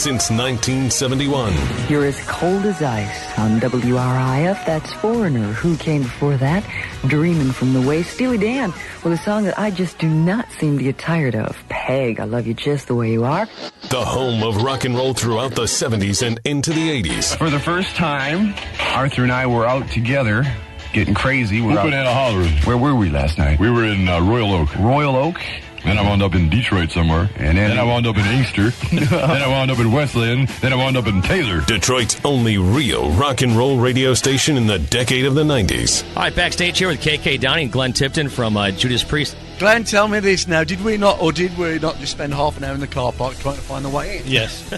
since 1971. You're as cold as ice on WRIF. That's Foreigner. Who came before that? Dreaming from the Waist. Steely Dan with a song that I just do not seem to get tired of. Peg, I love you just the way you are. The home of rock and roll throughout the 70s and into the 80s. For the first time, Arthur and I were out together, getting crazy. We're Open and a holler. Where were we last night? We were in Royal Oak. Royal Oak. Then I wound up in Detroit somewhere. And then I wound up in Inkster. Then I wound up in Wesleyan. Then I wound up in Taylor. Detroit's only real rock and roll radio station in the decade of the 90s. All right, backstage here with KK Downey and Glenn Tipton from Judas Priest. Glenn, tell me this now. Did we not just spend half an hour in the car park trying to find the way in? Yes.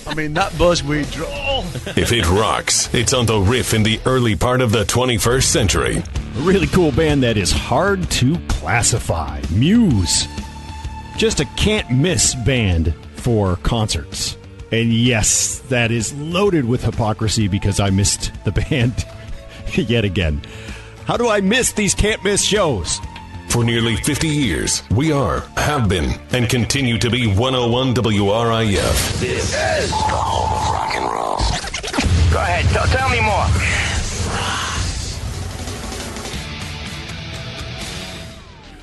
I mean, that buzz we draw. If it rocks, it's on the RIF in the early part of the 21st century. A really cool band that is hard to classify. Muse. Just a can't-miss band for concerts. And yes, that is loaded with hypocrisy because I missed the band yet again. How do I miss these can't-miss shows? For nearly 50 years, we have been, and continue to be 101 WRIF. This is the home of rock and roll. Go ahead, tell me more.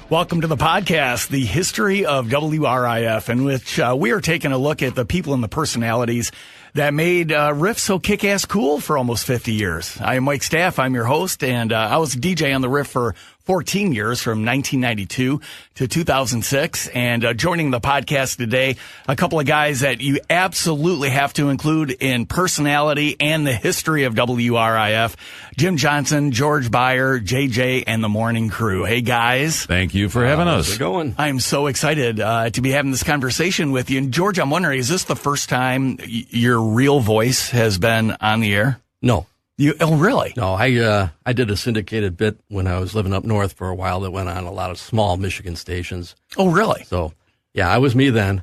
Welcome to the podcast, The History of WRIF, in which we are taking a look at the people and the personalities that made RIF so kick-ass cool for almost 50 years. I am Mike Staff. I'm your host, and I was a DJ on the RIF for 14 years, from 1992 to 2006. And joining the podcast today, a couple of guys that you absolutely have to include in personality and the history of WRIF. Jim Johnson, George Beyer, JJ, and the morning crew. Hey, guys. Thank you for having us. How's it going? I am so excited to be having this conversation with you. And George, I'm wondering, is this the first time your real voice has been on the air? No. Oh, really? No, I did a syndicated bit when I was living up north for a while that went on a lot of small Michigan stations. Oh, really? So, yeah, I was me then.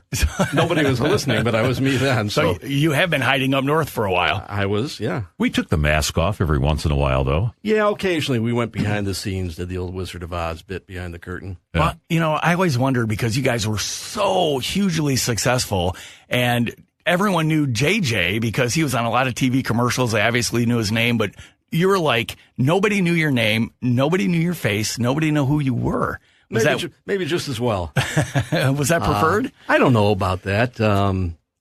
Nobody was listening, but I was me then. So you have been hiding up north for a while. I was, yeah. We took the mask off every once in a while, though. Yeah, occasionally we went behind the scenes, did the old Wizard of Oz bit behind the curtain. Yeah. Well, I always wondered, because you guys were so hugely successful, and everyone knew JJ because he was on a lot of TV commercials. They obviously knew his name, but you were like, nobody knew your name, nobody knew your face, nobody knew who you were. Maybe just as well. Was that preferred? I don't know about that.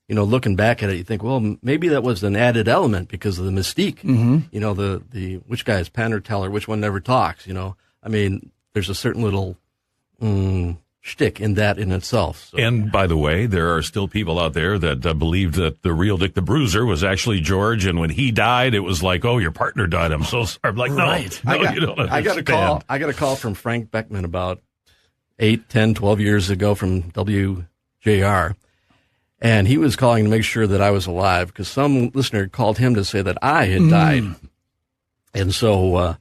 Looking back at it, you think, well, maybe that was an added element because of the mystique. Mm-hmm. You know, the which guy is Penn or Teller, which one never talks, you know. I mean, there's a certain little shtick in that in itself. So. And by the way, there are still people out there that believed that the real Dick the Bruiser was actually George, and when he died, it was like, oh, your partner died. I'm so sorry. I'm like, no, right. You don't understand. I got a call from Frank Beckman about 8, 10, 12 years ago from WJR, and he was calling to make sure that I was alive because some listener called him to say that I had died. And so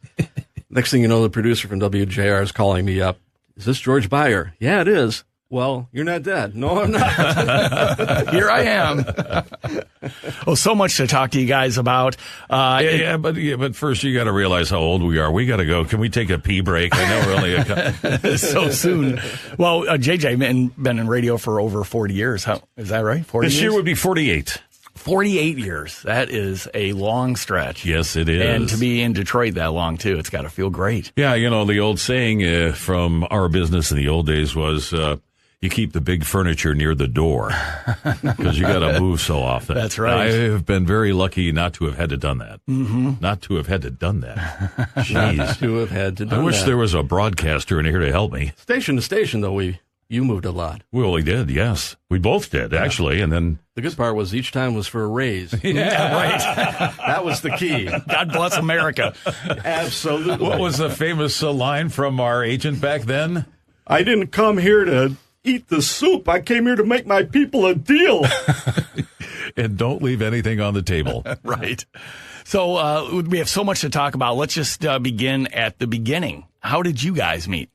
next thing you know, the producer from WJR is calling me up. Is this George Beyer? Yeah, it is. Well, you're not dead. No, I'm not. Here I am. Oh, so much to talk to you guys about. But first you got to realize how old we are. We got to go. Can we take a pee break? I know we're only so soon. Well, JJ been in radio for over 40 years. Is that right? 40 This years? year would be 48. 48 years. That is a long stretch. Yes, it is. And to be in Detroit that long, too, it's got to feel great. Yeah, the old saying from our business in the old days was you keep the big furniture near the door because you got to move so often. That's right. I have been very lucky not to have had to done that. Mm-hmm. Not to have had to done that. Jeez. Not to have had to do that. I wish there was a broadcaster in here to help me. Station to station, though, you moved a lot. Well, we did, yes. We both did, actually, and then... The good part was each time was for a raise. Yeah, right. That was the key. God bless America. Absolutely. What was the famous line from our agent back then? I didn't come here to eat the soup. I came here to make my people a deal. And don't leave anything on the table. Right. So we have so much to talk about. Let's just begin at the beginning. How did you guys meet?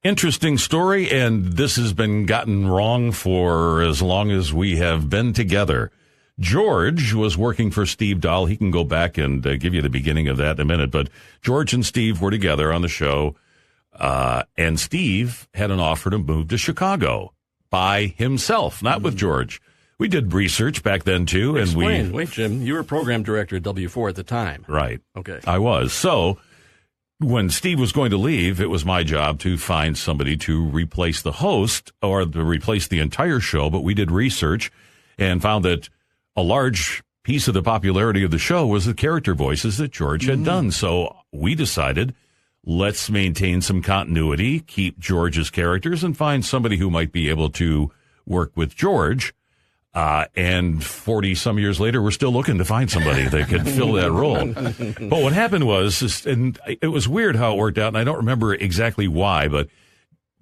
Interesting story, and this has been gotten wrong for as long as we have been together. George was working for Steve Dahl. He can go back and give you the beginning of that in a minute, but George and Steve were together on the show, and Steve had an offer to move to Chicago by himself, not with George. we did research back then, too. Explain. Wait, Jim, you were program director at W4 at the time. Right. Okay. I was. So when Steve was going to leave, it was my job to find somebody to replace the host or to replace the entire show. But we did research and found that a large piece of the popularity of the show was the character voices that George had done. So we decided, let's maintain some continuity, keep George's characters, and find somebody who might be able to work with George. And 40-some years later, we're still looking to find somebody that could fill that role. But what happened was, and it was weird how it worked out, and I don't remember exactly why, but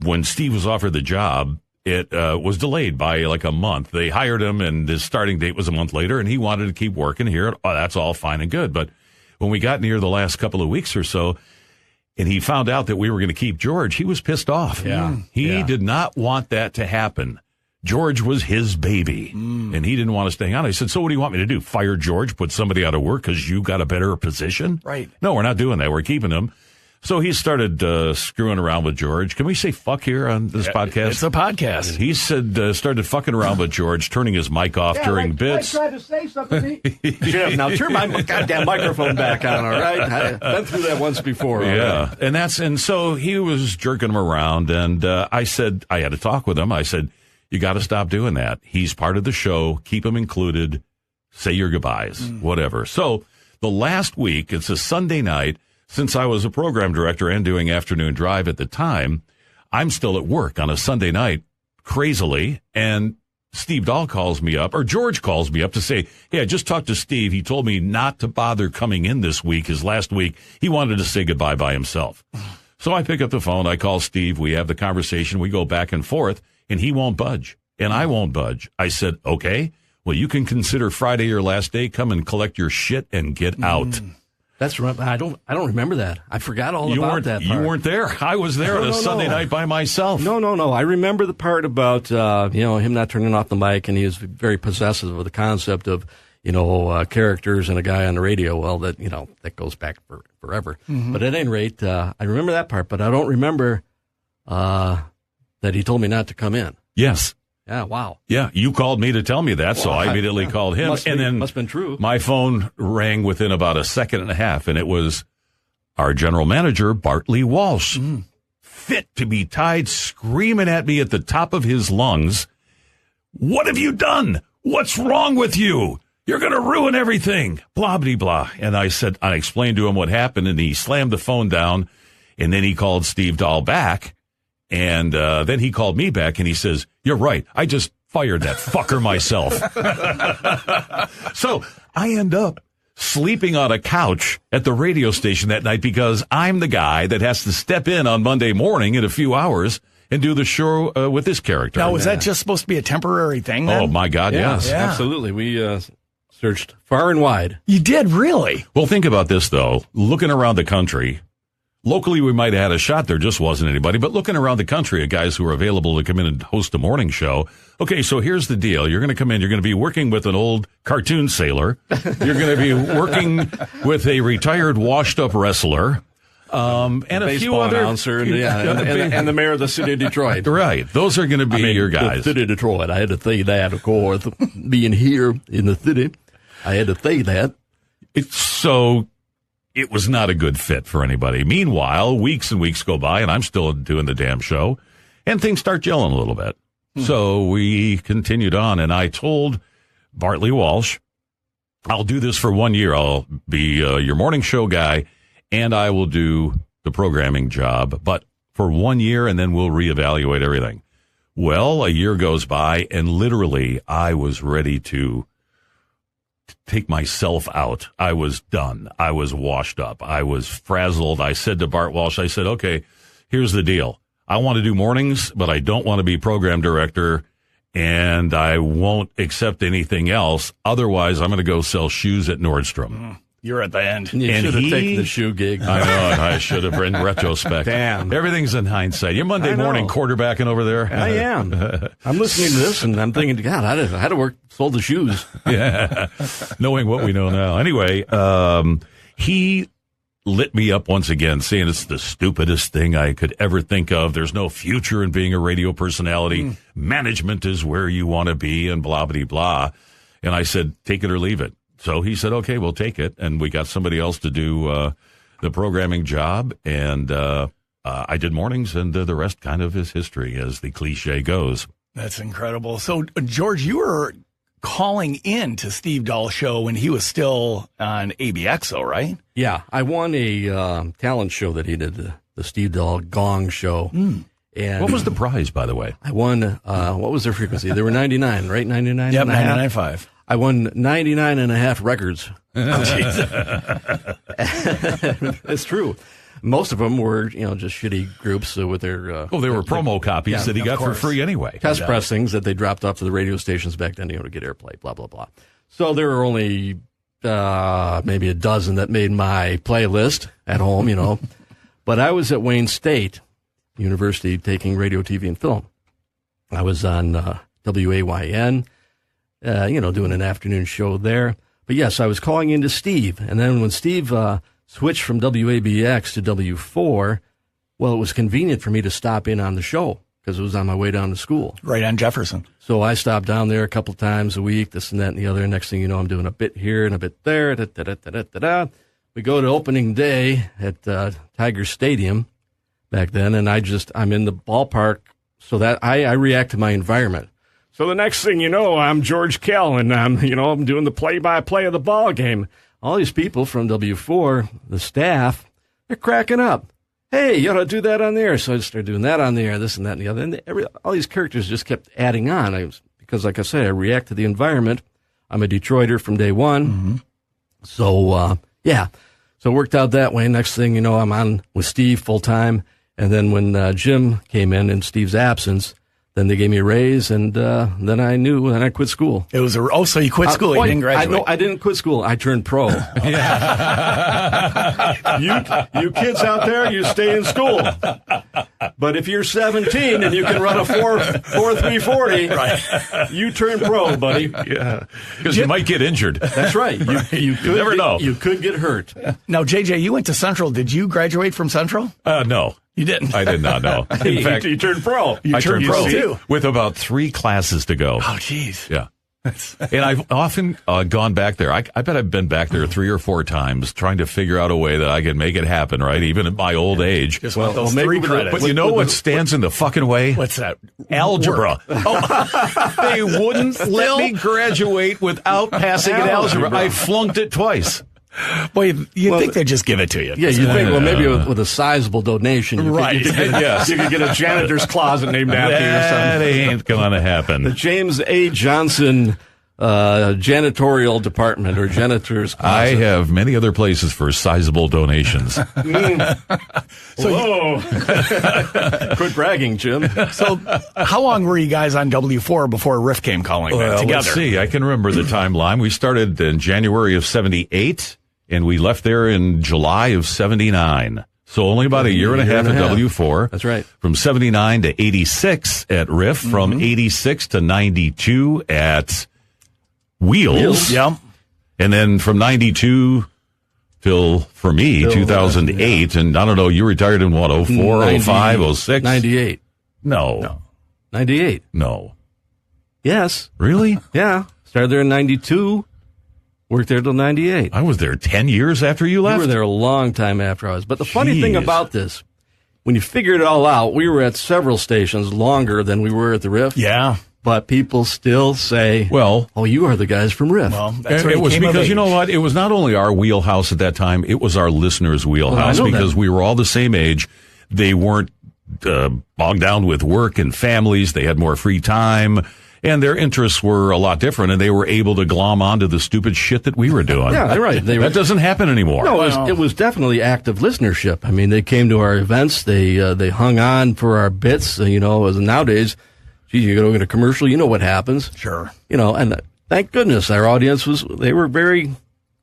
when Steve was offered the job, it was delayed by like a month. They hired him, and his starting date was a month later, and he wanted to keep working here. Oh, that's all fine and good. But when we got near the last couple of weeks or so, and he found out that we were going to keep George, he was pissed off. Yeah. He did not want that to happen. George was his baby, and he didn't want us to hang on. I said, so what do you want me to do? Fire George, put somebody out of work because you got a better position? Right. No, we're not doing that. We're keeping him. So he started screwing around with George. Can we say fuck here on this podcast? It's a podcast. He said started fucking around with George, turning his mic off during bits. I tried to say something. Jim, now turn my goddamn microphone back on, all right? I've been through that once before. Yeah, and so he was jerking him around, and I said, I had to talk with him. I said, you got to stop doing that. He's part of the show. Keep him included. Say your goodbyes, whatever. So the last week, it's a Sunday night. Since I was a program director and doing afternoon drive at the time, I'm still at work on a Sunday night, crazily, and Steve Dahl calls me up, or George calls me up to say, hey, I just talked to Steve. He told me not to bother coming in this week. His last week, he wanted to say goodbye by himself. So I pick up the phone. I call Steve. We have the conversation. We go back and forth, and he won't budge, and I won't budge. I said, okay, well, you can consider Friday your last day. Come and collect your shit and get out. That's right. I don't remember that. I forgot all about that part. You weren't there. I was there on a Sunday night by myself. No. I remember the part about him not turning off the mic, and he was very possessive of the concept of characters and a guy on the radio. Well, that goes back forever. But at any rate, I remember that part, but I don't remember that he told me not to come in. Yes. Yeah, wow. Yeah, you called me to tell me that, so I immediately called him. Must have been true. My phone rang within about a second and a half, and it was our general manager, Bartley Walsh, fit to be tied, screaming at me at the top of his lungs. What have you done? What's wrong with you? You're going to ruin everything. Blah, blah, blah. And I explained to him what happened, and he slammed the phone down, and then he called Steve Dahl back. And then he called me back, and he says, you're right. I just fired that fucker myself. So I end up sleeping on a couch at the radio station that night because I'm the guy that has to step in on Monday morning in a few hours and do the show with this character. Now, was that just supposed to be a temporary thing then? Oh, my God, yes. Yeah. Absolutely. We searched far and wide. You did, really? Well, think about this, though. Looking around the country, locally, we might have had a shot. There just wasn't anybody. But looking around the country at guys who are available to come in and host a morning show. Okay, so here's the deal. You're going to come in. You're going to be working with an old cartoon sailor. You're going to be working with a retired washed-up wrestler. And a few other announcer, and the mayor of the city of Detroit. Right. Those are going to be your guys. The city of Detroit. I had to say that, of course. Being here in the city, I had to say that. It was not a good fit for anybody. Meanwhile, weeks and weeks go by, and I'm still doing the damn show, and things start gelling a little bit. So we continued on, and I told Bartley Walsh, I'll do this for 1 year. I'll be your morning show guy, and I will do the programming job, but for 1 year, and then we'll reevaluate everything. Well, a year goes by, and literally I was ready to take myself out. I was done. I was washed up. I was frazzled. I said to Bart Walsh, I said, okay, here's the deal. I want to do mornings, but I don't want to be program director, and I won't accept anything else. Otherwise, I'm going to go sell shoes at Nordstrom. You're at the end. You should have taken the shoe gig. I know. I should have in retrospect. Damn. Everything's in hindsight. You're Monday morning quarterbacking over there. I am. I'm listening to this, and I'm thinking, God, I had to work, sold the shoes. Yeah. Knowing what we know now. Anyway, he lit me up once again, saying it's the stupidest thing I could ever think of. There's no future in being a radio personality. Management is where you want to be, and blah, blah, blah. And I said, take it or leave it. So he said, okay, we'll take it. And we got somebody else to do the programming job. And I did mornings, and the rest kind of is history, as the cliche goes. That's incredible. So, George, you were calling in to Steve Dahl's show when he was still on ABXO, right? Yeah, I won a talent show that he did, the Steve Dahl Gong Show. And what was the prize, by the way? I won, what was their frequency? They were 99, right? 99? Yep, 99.5. I won 99 and a half records. It's true. Most of them were, just shitty groups with their... they were promo copies that he got for free anyway. Test pressings that they dropped off to the radio stations back then, to get airplay, blah, blah, blah. So there were only maybe a dozen that made my playlist at home, But I was at Wayne State University taking radio, TV, and film. I was on WAYN, doing an afternoon show there. But yes, I was calling into Steve. And then when Steve switched from WABX to W4, well, it was convenient for me to stop in on the show because it was on my way down to school. Right on Jefferson. So I stopped down there a couple times a week, this and that and the other. Next thing you know, I'm doing a bit here and a bit there. We go to opening day at Tiger Stadium back then, and I'm in the ballpark, so that I react to my environment. So the next thing you know, I'm George Kell, and I'm doing the play-by-play of the ball game. All these people from W4, the staff, they're cracking up. Hey, you ought to do that on there. So I started doing that on there, this and that and the other. And all these characters just kept adding on. Because, like I said, I react to the environment. I'm a Detroiter from day one. Mm-hmm. So, So it worked out that way. Next thing you know, I'm on with Steve full-time. And then when Jim came in Steve's absence, then they gave me a raise, and then I quit school. It was so you quit school? You didn't graduate? I didn't quit school. I turned pro. You kids out there, you stay in school. But if you're 17 and you can run a 4.340, right, you turn pro, buddy. Yeah, because you might get injured. That's right. You could never know. You could get hurt. Now, JJ, you went to Central. Did you graduate from Central? No. You didn't? I did not know. In fact, you turned pro. I turned pro, too. With about 3 classes to go. Oh, jeez. Yeah. And I've often gone back there. I bet I've been back there 3 or 4 times trying to figure out a way that I can make it happen, right? Even at my old age. Just want those 3 credits. But you know what stands in the fucking way? What's that? Algebra. They wouldn't let me graduate without passing an algebra. I flunked it twice. Boy, you'd think they'd just give it to you. Yeah, you'd think, maybe with a sizable donation, you could get a janitor's closet named after you or something. That ain't gonna happen. The James A. Johnson janitorial department or janitor's closet. I have many other places for sizable donations. Quit bragging, Jim. So how long were you guys on W4 before RIF came calling together? Let's see. I can remember the timeline. We started in January of 78, and we left there in July of 79. So only about a year and a half at W4. That's right. From 79 to 86 at RIF, from 86 to 92 at Wheels. Yeah. And then from 92 till, for me, 2008. Yeah. And I don't know, you retired in what, 04, 05, 06? 98. No. 98. No. Yes. Really? Yeah. Started there in 92. Worked there till 98. I was there 10 years after you left? You were there a long time after I was. But the funny thing about this, when you figure it all out, we were at several stations longer than we were at the RIF. Yeah. But people still say, well, oh, you are the guys from RIF. Well, that's right. It was because, you know what? It was not only our wheelhouse at that time, it was our listeners' wheelhouse because we were all the same age. They weren't bogged down with work and families. They had more free time. And their interests were a lot different, and they were able to glom onto the stupid shit that we were doing. Yeah, right. That doesn't happen anymore. No, it was definitely active listenership. I mean, they came to our events. They hung on for our bits. As nowadays, geez, you go to a commercial, you know what happens. Sure. And thank goodness our audience they were very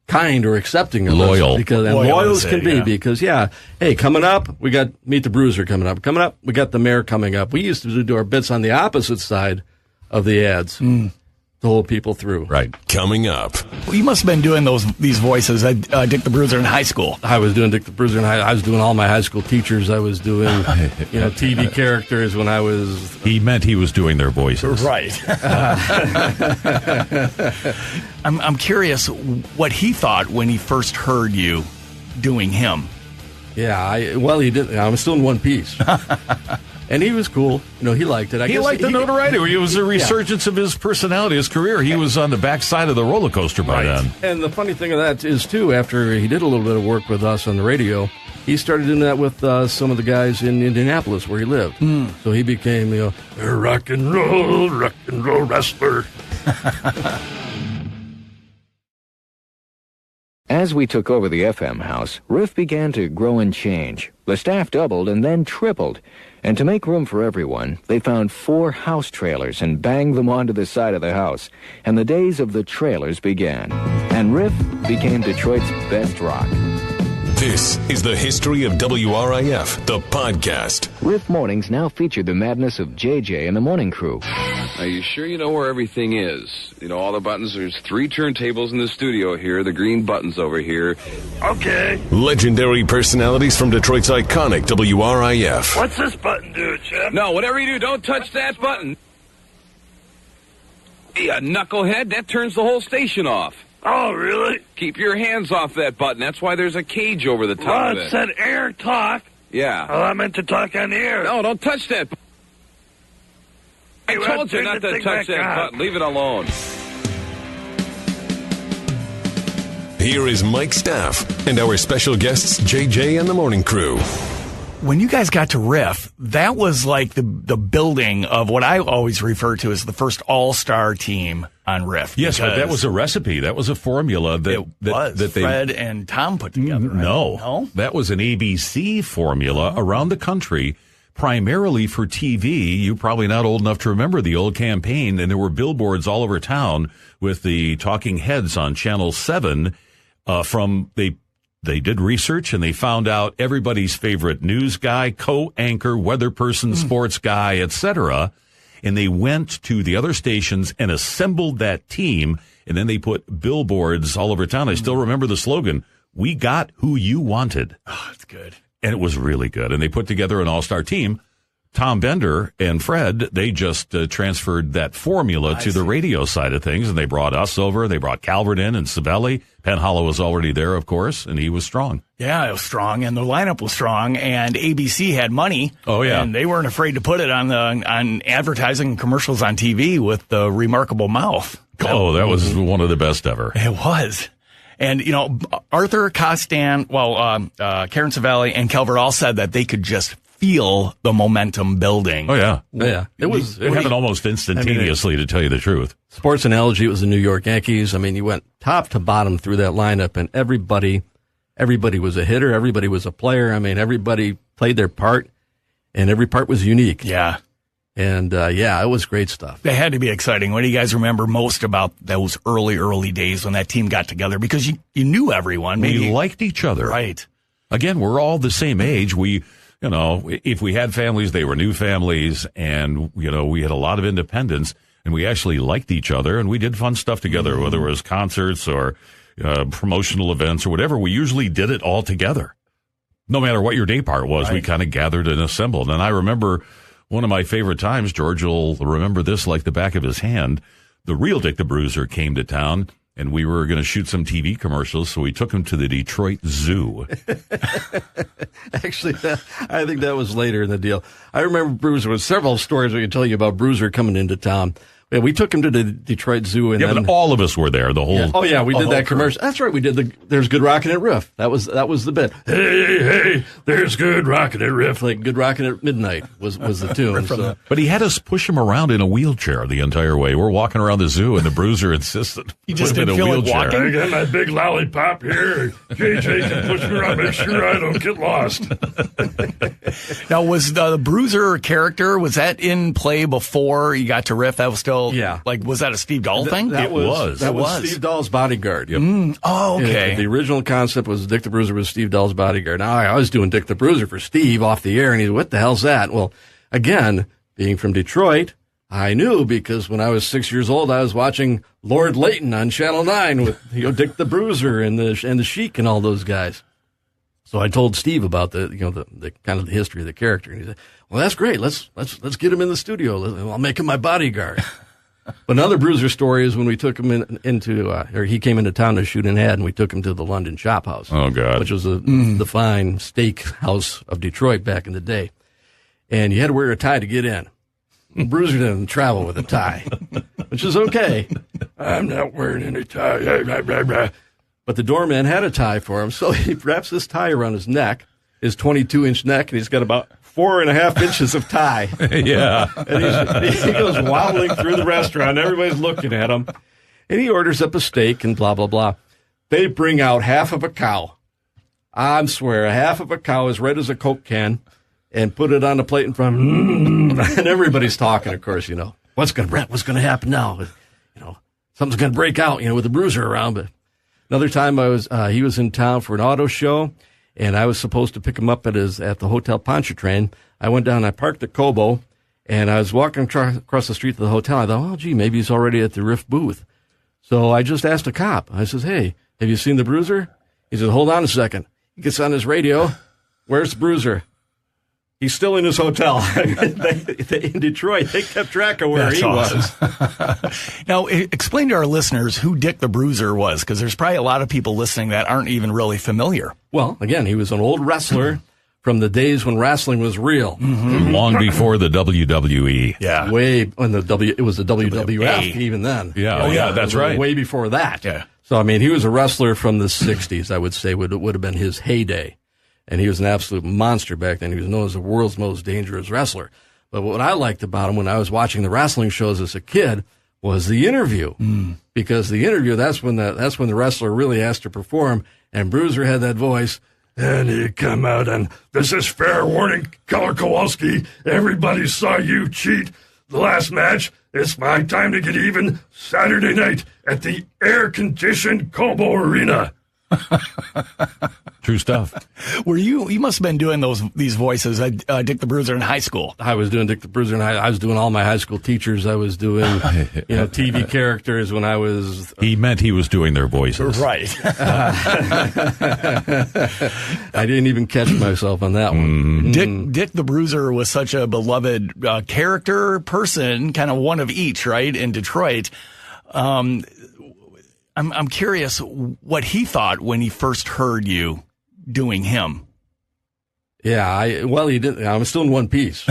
kind or accepting of loyal. Us loyal as can be because, hey, coming up, we got Meet the Bruiser coming up. Coming up, we got the Mayor coming up. We used to do our bits on the opposite side of the ads. to hold people through. Right. Coming up. Well, you must have been doing these voices at Dick the Bruiser in high school. I was doing Dick the Bruiser, and I was doing all my high school teachers. I was doing, TV characters when I was. He meant he was doing their voices. Right. I'm curious what he thought when he first heard you doing him. Yeah, he did. I was still in one piece. And he was cool. He liked it. He liked the notoriety. It was a resurgence of his personality, his career. He was on the backside of the roller coaster by then. And the funny thing of that is, too, after he did a little bit of work with us on the radio, he started doing that with some of the guys in Indianapolis where he lived. So he became, a rock and roll wrestler. As we took over the FM house, RIF began to grow and change. The staff doubled and then tripled. And to make room for everyone, they found 4 house trailers and banged them onto the side of the house. And the days of the trailers began. And RIF became Detroit's best rock. This is the History of WRIF, the podcast. RIF Mornings now feature the madness of JJ and the morning crew. Are you sure you know where everything is? All the buttons. There's 3 turntables in the studio here. The green button's over here. Okay. Legendary personalities from Detroit's iconic WRIF. What's this button do, Chip? No, whatever you do, don't touch that button. You knucklehead, that turns the whole station off. Oh, really? Keep your hands off that button. That's why there's a cage over the top Well, of it it. said air talk. Yeah. Well, I meant to talk on the air. No, don't touch that. I told you not to touch that button. Leave it alone. Here is Mike Staff and our special guests, JJ and the morning crew. When you guys got to RIF, that was like the building of what I always refer to as the first all-star team on RIF. Yes, but that was a recipe. That was a formula that Fred and Tom put together. Right? No, that was an ABC formula around the country, primarily for TV. You're probably not old enough to remember the old campaign, and there were billboards all over town with the talking heads on Channel 7 They did research and they found out everybody's favorite news guy, co-anchor, weather person, sports guy, etc. And they went to the other stations and assembled that team. And then they put billboards all over town. I still remember the slogan, "We got who you wanted." Oh, that's good. And it was really good. And they put together an all-star team. Tom Bender and Fred, they just transferred that formula to the radio side of things, and they brought us over. They brought Calvert in and Sabelli. Penn Hollow was already there, of course, and he was strong. Yeah, it was strong, and the lineup was strong, and ABC had money. Oh, yeah. And they weren't afraid to put it on advertising and commercials on TV with the remarkable mouth. Oh, that was one of the best ever. It was. And, Arthur Costan, Karen Savelli, and Calvert all said that they could just feel the momentum building. Oh, yeah. Yeah. It happened almost instantaneously, to tell you the truth. Sports analogy, it was the New York Yankees. I mean, you went top to bottom through that lineup, and everybody was a hitter. Everybody was a player. I mean, everybody played their part, and every part was unique. Yeah. And, it was great stuff. They had to be exciting. What do you guys remember most about those early days when that team got together? Because you knew everyone. We liked each other. Right. Again, we're all the same age. If we had families, they were new families, and, we had a lot of independence, and we actually liked each other, and we did fun stuff together, whether it was concerts or promotional events or whatever. We usually did it all together. No matter what your day part was, we kind of gathered and assembled. And I remember one of my favorite times, George will remember this like the back of his hand, the real Dick the Bruiser came to town, and we were going to shoot some TV commercials, so we took him to the Detroit Zoo. Actually, I think that was later in the deal. I remember Bruiser, with several stories we could tell you about Bruiser coming into town. Yeah, we took him to the Detroit Zoo. And but all of us were there, the whole... Yeah. Oh, yeah, we did that commercial. That's right, we did There's Good Rockin' at Riff. That was the bit. Hey, there's good rockin' at Riff. Like Good Rockin' at Midnight was the tune. So. But he had us push him around in a wheelchair the entire way. We're walking around the zoo, and the Bruiser insisted. You just didn't feel like walking? I got my big lollipop here. JJ can push me around, make sure I don't get lost. Now, was the Bruiser character, was that in play before you got to Riff? That was still... Yeah. Was that a Steve Dahl thing? That was Steve Dahl's bodyguard. Yep. Oh, okay. The original concept was Dick the Bruiser was Steve Dahl's bodyguard. Now, I was doing Dick the Bruiser for Steve off the air, and he's, what the hell's that? Well, again, being from Detroit, I knew because when I was 6 years old, I was watching Lord Leighton on Channel 9 with Dick the Bruiser and the Sheik and all those guys. So I told Steve about the kind of the history of the character, and he said, "Well, that's great. Let's get him in the studio. I'll make him my bodyguard." But another Bruiser story is when we took him he came into town to shoot an ad, and we took him to the London Chop House. Oh God, which was the fine steak house of Detroit back in the day, and you had to wear a tie to get in. Bruiser didn't travel with a tie, which is okay. I'm not wearing any tie. But the doorman had a tie for him, so he wraps this tie around his neck, his 22-inch neck, and he's got about 4.5 inches of tie. Yeah. And he goes wobbling through the restaurant. Everybody's looking at him. And he orders up a steak and blah, blah, blah. They bring out half of a cow. I swear, half of a cow as red as a Coke can, and put it on the plate in front of him. And everybody's talking, of course, what's going to happen now? Something's going to break out, with the Bruiser around. But another time he was in town for an auto show, and I was supposed to pick him up at the Hotel Pontchartrain. I went down, I parked at Cobo, and I was walking across the street to the hotel. I thought, oh, gee, maybe he's already at the RIF booth. So I just asked a cop. I says, hey, have you seen the Bruiser? He says, hold on a second. He gets on his radio. Where's the Bruiser? He's still in his hotel. In Detroit, they kept track of where he was. Now, explain to our listeners who Dick the Bruiser was, because there's probably a lot of people listening that aren't even really familiar. Well, again, he was an old wrestler from the days when wrestling was real. Mm-hmm. Long before the WWE. Yeah. Way when it was the WWF even then. Yeah. Oh, yeah, that's right. Way before that. Yeah. So, I mean, he was a wrestler from the 60s, I would say, would have been his heyday. And he was an absolute monster back then. He was known as the world's most dangerous wrestler. But what I liked about him when I was watching the wrestling shows as a kid was the interview. Because the interview, that's when the wrestler really has to perform. And Bruiser had that voice. And he come out and, this is fair warning, Keller Kowalski. Everybody saw you cheat the last match. It's my time to get even Saturday night at the air-conditioned Cobo Arena. True stuff. You must have been doing these voices at Dick the Bruiser in high school. I was doing Dick the Bruiser I was doing all my high school teachers. I was doing TV characters when I was. He meant he was doing their voices. Right. I didn't even catch myself on that one. Dick the Bruiser was such a beloved character, person, kind of one of each, right, in Detroit. I'm curious what he thought when he first heard you doing him. Yeah, he didn't. I was still in one piece.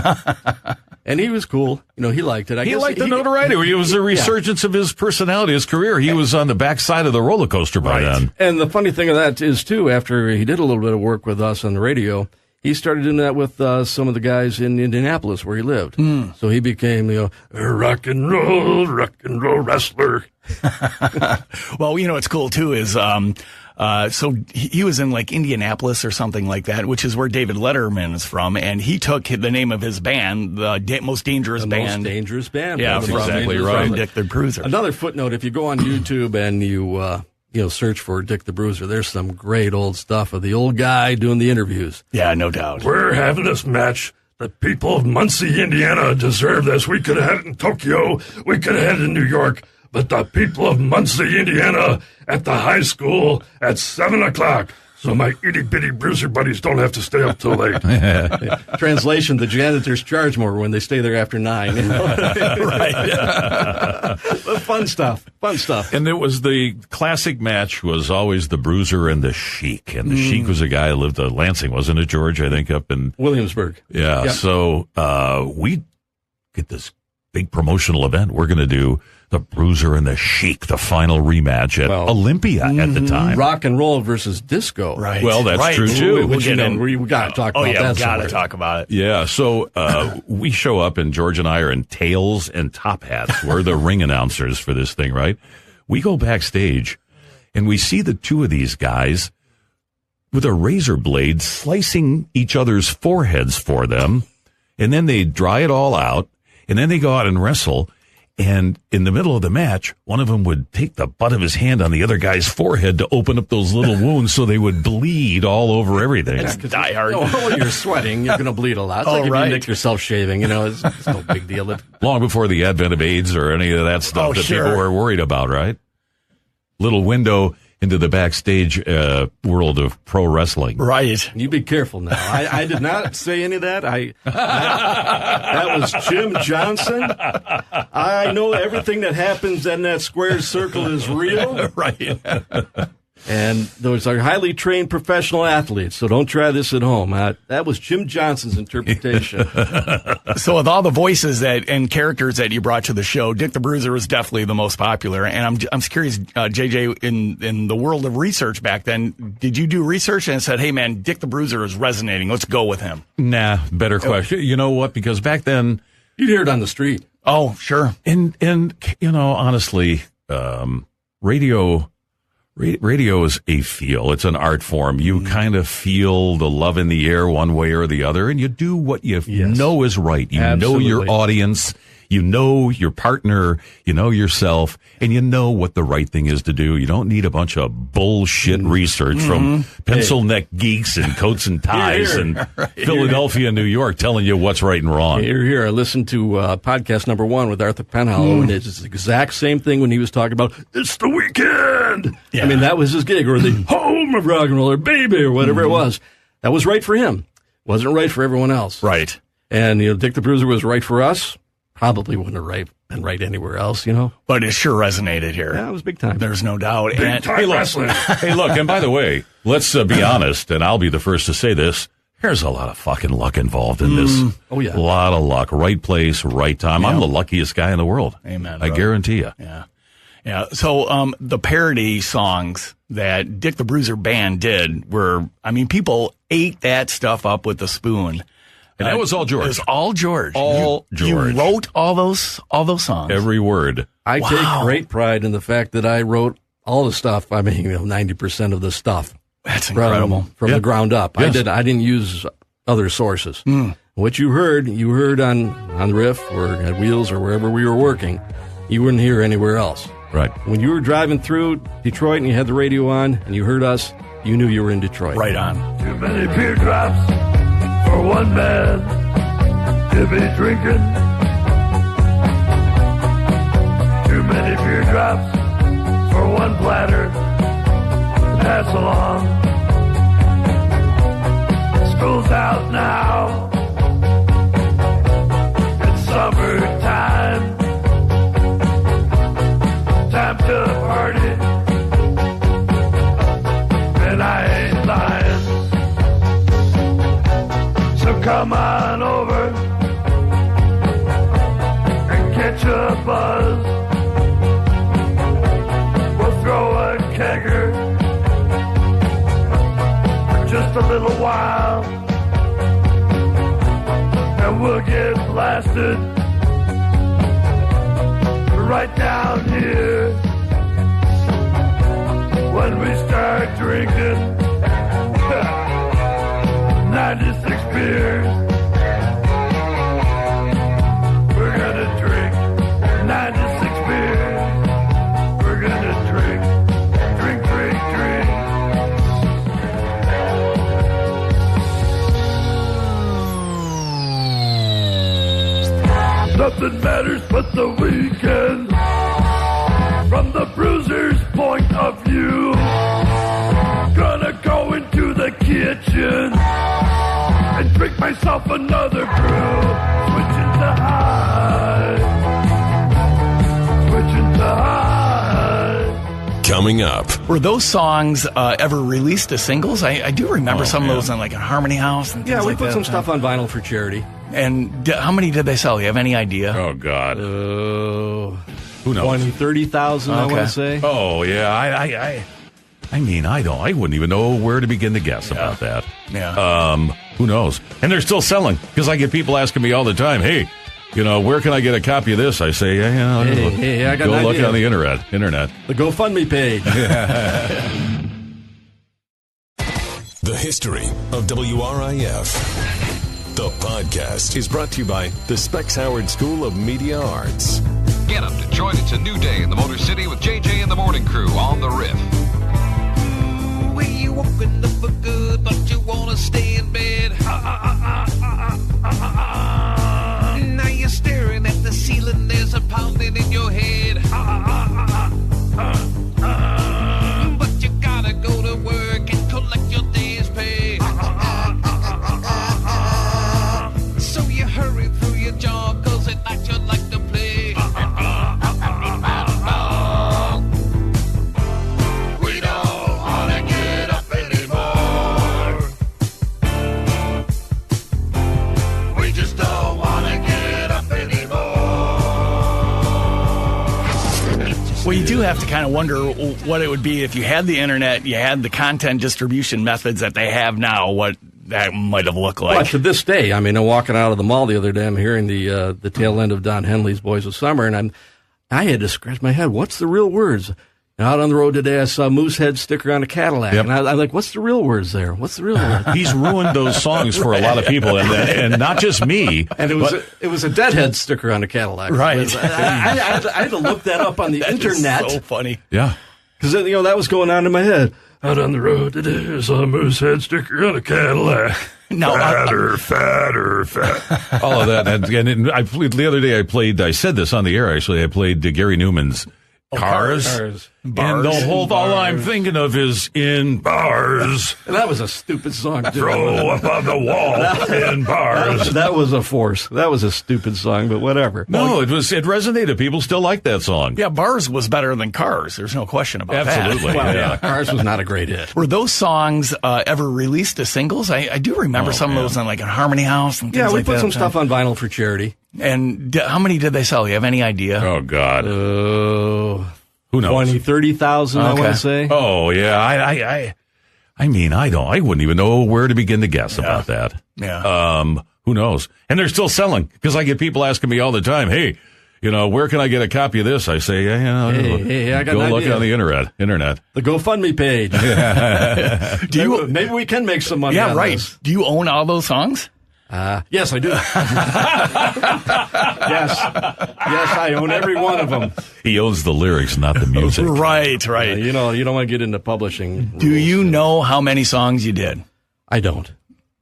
And he was cool. He liked it. He liked the notoriety. It was a resurgence of his personality, his career. He was on the backside of the roller coaster by then. And the funny thing of that is, too, after he did a little bit of work with us on the radio, he started doing that with some of the guys in Indianapolis where he lived. So he became, a rock and roll wrestler. Well, what's cool, too, is so he was in, like, Indianapolis or something like that, which is where David Letterman is from, and he took the name of his band, the Most Dangerous Band. Most Dangerous Band. Yeah, that's exactly right. From Dick the Bruiser. Another footnote, if you go on YouTube and you search for Dick the Bruiser, there's some great old stuff of the old guy doing the interviews. Yeah, no doubt. We're having this match. The people of Muncie, Indiana deserve this. We could have had it in Tokyo. We could have had it in New York. But the people of Muncie, Indiana, at the high school at 7 o'clock. So my itty-bitty Bruiser buddies don't have to stay up till late. Translation, the janitors charge more when they stay there after 9. Right. Fun stuff. And it was the classic match was always the Bruiser and the Sheik. And the Sheik was a guy who lived in Lansing, wasn't it, George? I think up in Williamsburg. Yeah. Yep. So we get this big promotional event. We're going to do the Bruiser and the Sheik, the final rematch at Olympia at the time. Rock and roll versus disco. Right. Well, that's true, too. We got to talk about that. Oh, yeah, we got to talk about it. Yeah, so we show up, and George and I are in tails and top hats. We're the ring announcers for this thing, right? We go backstage, and we see the two of these guys with a razor blade slicing each other's foreheads for them, and then they dry it all out, and then they go out and wrestle. And in the middle of the match, one of them would take the butt of his hand on the other guy's forehead to open up those little wounds so they would bleed all over everything. It's die hard. When you're sweating, you're going to bleed a lot. It's like if you nick yourself shaving, it's no big deal. Long before the advent of AIDS or any of that stuff people were worried about, right? Little window into the backstage world of pro wrestling. Right. You be careful now. I did not say any of that. That was Jim Johnson. I know everything that happens in that square circle is real. Right. And those are highly trained professional athletes, so don't try this at home. That was Jim Johnson's interpretation. So with all the voices and characters that you brought to the show, Dick the Bruiser was definitely the most popular. And I'm curious, JJ, in the world of research back then, did you do research and said, hey, man, Dick the Bruiser is resonating. Let's go with him? Nah, better question. You know what? Because back then, you'd hear it on the street. Oh, sure. And honestly, radio is a feel. It's an art form. You kind of feel the love in the air one way or the other, and you do what you know is right. You know your audience, you know your partner, you know yourself, and you know what the right thing is to do. You don't need a bunch of bullshit research from pencil neck geeks and coats and ties in Philadelphia, New York, telling you what's right and wrong. Here. I listened to podcast number 1 with Arthur Penhallow, and it's the exact same thing when he was talking about, it's the weekend. Yeah. I mean, that was his gig, or the home of rock and roll, or baby, or whatever it was. That was right for him. Wasn't right for everyone else. Right. And, Dick the Bruiser was right for us. Probably wouldn't have been right anywhere else, But it sure resonated here. Yeah, it was big time. There's no doubt. Big-time wrestling. Hey, look, and by the way, let's be honest, and I'll be the first to say this. There's a lot of fucking luck involved in this. Oh, yeah. A lot of luck. Right place, right time. I'm the luckiest guy in the world. Amen. I guarantee you. Yeah. Yeah. So, the parody songs that Dick the Bruiser Band did were, people ate that stuff up with a spoon. And that was all George. It was all George. George. You wrote all those songs. Every word. I take great pride in the fact that I wrote all the stuff. 90% of the stuff. That's incredible. From the ground up. Yes. I didn't use other sources. What you heard on Riff or at Wheels or wherever we were working, you wouldn't hear anywhere else. Right. When you were driving through Detroit and you had the radio on and you heard us, you knew you were in Detroit. Right on. Too many beer drops for one man to be drinking. Too many beer drops for one platter to pass along. School's out now. It's summertime. Time to party. And I ain't lying. So come on over and catch a buzz. We'll throw a kegger for just a little while, and we'll get blasted right down here when we start drinking 96 beers. We're gonna drink 96 beers. We're gonna drink. Nothing matters but the weekend. From the Bruiser's point of view, gonna go into the kitchen and drink myself another brew. Switching to high. Switching to high. Coming up. Were those songs ever released as singles? I do remember some of those in like a Harmony House and things we like that. put some stuff on vinyl for charity. And how many did they sell? You have any idea? Oh, God. Who knows? 20, 30,000, I want to say. Oh, yeah. I wouldn't even know where to begin to guess about that. Yeah. Who knows? And they're still selling, because I get people asking me all the time, hey, where can I get a copy of this? I say, I got go an look idea. on the internet. The GoFundMe page. The history of WRIF. The podcast is brought to you by the Specs Howard School of Media Arts. Get up, Detroit. It's a new day in the Motor City with JJ and the Morning Crew on the Riff. Well, you woken up for good, but you want to stay in bed. Now you're staring at the ceiling, there's a pounding in your head. But you gotta go to work and collect your day's pay. So you hurry through your job, cause at night you'd like to play. We don't wanna get up anymore. We just don't wanna get up anymore. Well, you do have to kind of wonder what it would be if you had the internet, you had the content distribution methods that they have now, what that might have looked like. Well, to this day, I mean, I'm walking out of the mall the other day, I'm hearing the tail end of Don Henley's Boys of Summer, and I had to scratch my head. What's the real words? And out on the road today, I saw Moosehead sticker on a Cadillac, and I'm like, what's the real words there? What's the real words? He's ruined those songs for a lot of people, and not just me. And it was a Deadhead sticker on a Cadillac. Right. I had to look that up on the internet. So funny. Yeah. Because, that was going on in my head. Out on the road today, I saw a Moosehead sticker on a Cadillac. No, fatter. All of that. And I played, the other day I said this on the air, actually. I played Gary Newman's Cars. And all I'm thinking of is in bars. And that was a stupid song, too. Throw up on the wall in bars. That was a force. That was a stupid song, but whatever. No, it resonated. People still like that song. Yeah, Bars was better than Cars. There's no question about Absolutely. that. Well, yeah, Cars was not a great hit. Were those songs ever released as singles? I do remember some of those on like a Harmony House and things we like that. put some stuff on vinyl for charity. And how many did they sell? You have any idea? Oh, God. Who knows? 20, 30,000, I want to say. Oh, yeah. I mean, I wouldn't even know where to begin to guess about that. Yeah. Who knows? And they're still selling, because I get people asking me all the time, hey, where can I get a copy of this? I say, hey, I got go an look idea. on the internet. The GoFundMe page. Maybe we can make some money on right. this. Do you own all those songs? Yes, I do. Yes, I own every one of them. He owns the lyrics, not the music. Right. You don't want to get into publishing. Do you know how many songs you did? I don't.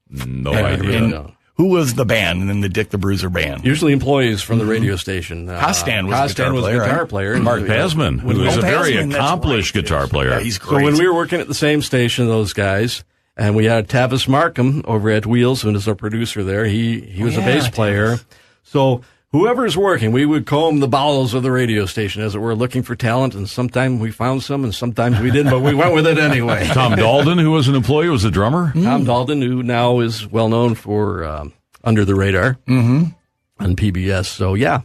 No idea. Who was the band in the Dick the Bruiser band? Usually employees from the radio station. Costan was a guitar player. And Mark Pasman, who is a very accomplished guitar player. Yeah, he's great. So when we were working at the same station, those guys, and we had Tavis Markham over at Wheels, who is our producer there. He was a bass player. So whoever's working, we would comb the bowels of the radio station, as it were, looking for talent. And sometimes we found some, and sometimes we didn't, but we went with it anyway. Tom Dalden, who was an employee, was a drummer. Tom Dalden, who now is well known for Under the Radar on PBS. So yeah,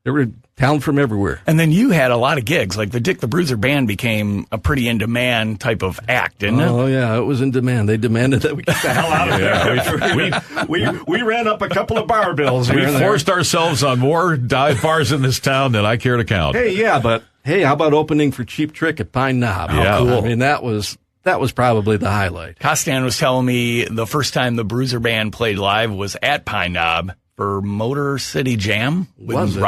there were talent from everywhere. And then you had a lot of gigs. Like the Dick the Bruiser band became a pretty in-demand type of act, didn't it? Oh, yeah, it was in demand. They demanded that we get the hell out of there. We ran up a couple of bar bills. We forced ourselves on more dive bars in this town than I care to count. But how about opening for Cheap Trick at Pine Knob? Yeah. Cool. I mean, that was probably the highlight. Costan was telling me the first time the Bruiser band played live was at Pine Knob for Motor City Jam with Mitch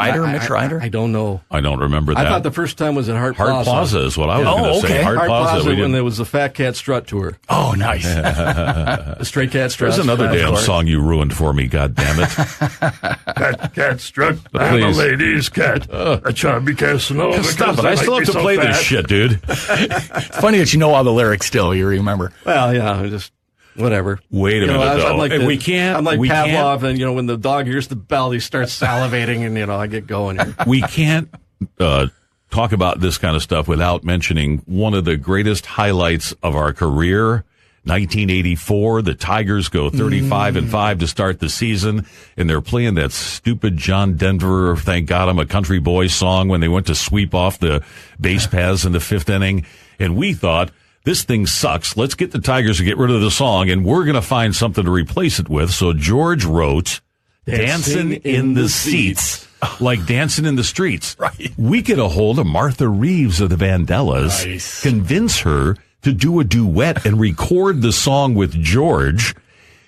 Ryder? I don't know. I don't remember that. I thought the first time was at Hart Plaza. Hart Plaza is what I was going to say. Hart Plaza when there was the Fat Cat Strut tour. Oh, nice. The Stray Cat Strut. There's another damn song you ruined for me, God damn it. Fat Cat Strut. I'm a lady's cat. A chubby Casanova. Stop it. I still have to play this shit, dude. It's funny that you know all the lyrics still. You remember. Well, yeah, just... whatever. Wait a minute, though. I'm like Pavlov, and when the dog hears the bell, he starts salivating, and I get going here. We can't talk about this kind of stuff without mentioning one of the greatest highlights of our career. 1984, the Tigers go 35-5 to start the season, and they're playing that stupid John Denver, Thank God I'm a Country Boy song when they went to sweep off the base paths in the fifth inning, and we thought, this thing sucks. Let's get the Tigers to get rid of the song, and we're going to find something to replace it with. So George wrote Dancing in the Seats, like dancing in the streets. Right. We get a hold of Martha Reeves of the Vandellas, convince her to do a duet and record the song with George.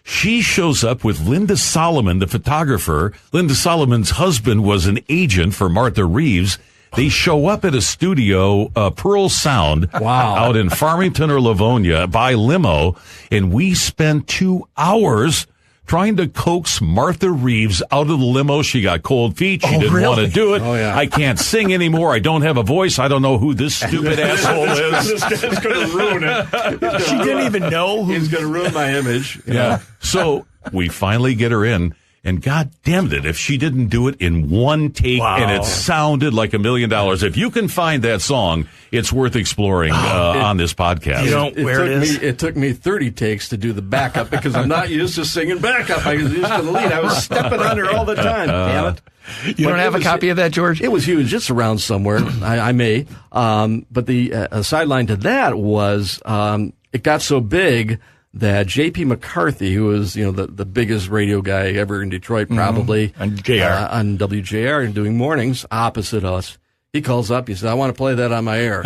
She shows up with Linda Solomon, the photographer. Linda Solomon's husband was an agent for Martha Reeves. They show up at a studio, Pearl Sound, out in Farmington or Livonia, by limo, and we spent 2 hours trying to coax Martha Reeves out of the limo. She got cold feet. She didn't want to do it. I can't sing anymore. I don't have a voice. I don't know who this stupid asshole is. This guy's going to ruin it. She didn't even know who. He's going to ruin my image. Yeah. So we finally get her in. And God damn it, if she didn't do it in one take and it sounded like $1 million. If you can find that song, it's worth exploring on this podcast. You know where it is? It took me 30 takes to do the backup because I'm not used to singing backup. I was used to the lead. I was stepping on her all the time. Damn it. You don't have a copy of that, George? It was huge. It's around somewhere. I may. But the sideline to that was it got so big that J.P. McCarthy, who was, the biggest radio guy ever in Detroit, probably, on JR. On WJR and doing mornings opposite us, he calls up. He said, I want to play that on my air.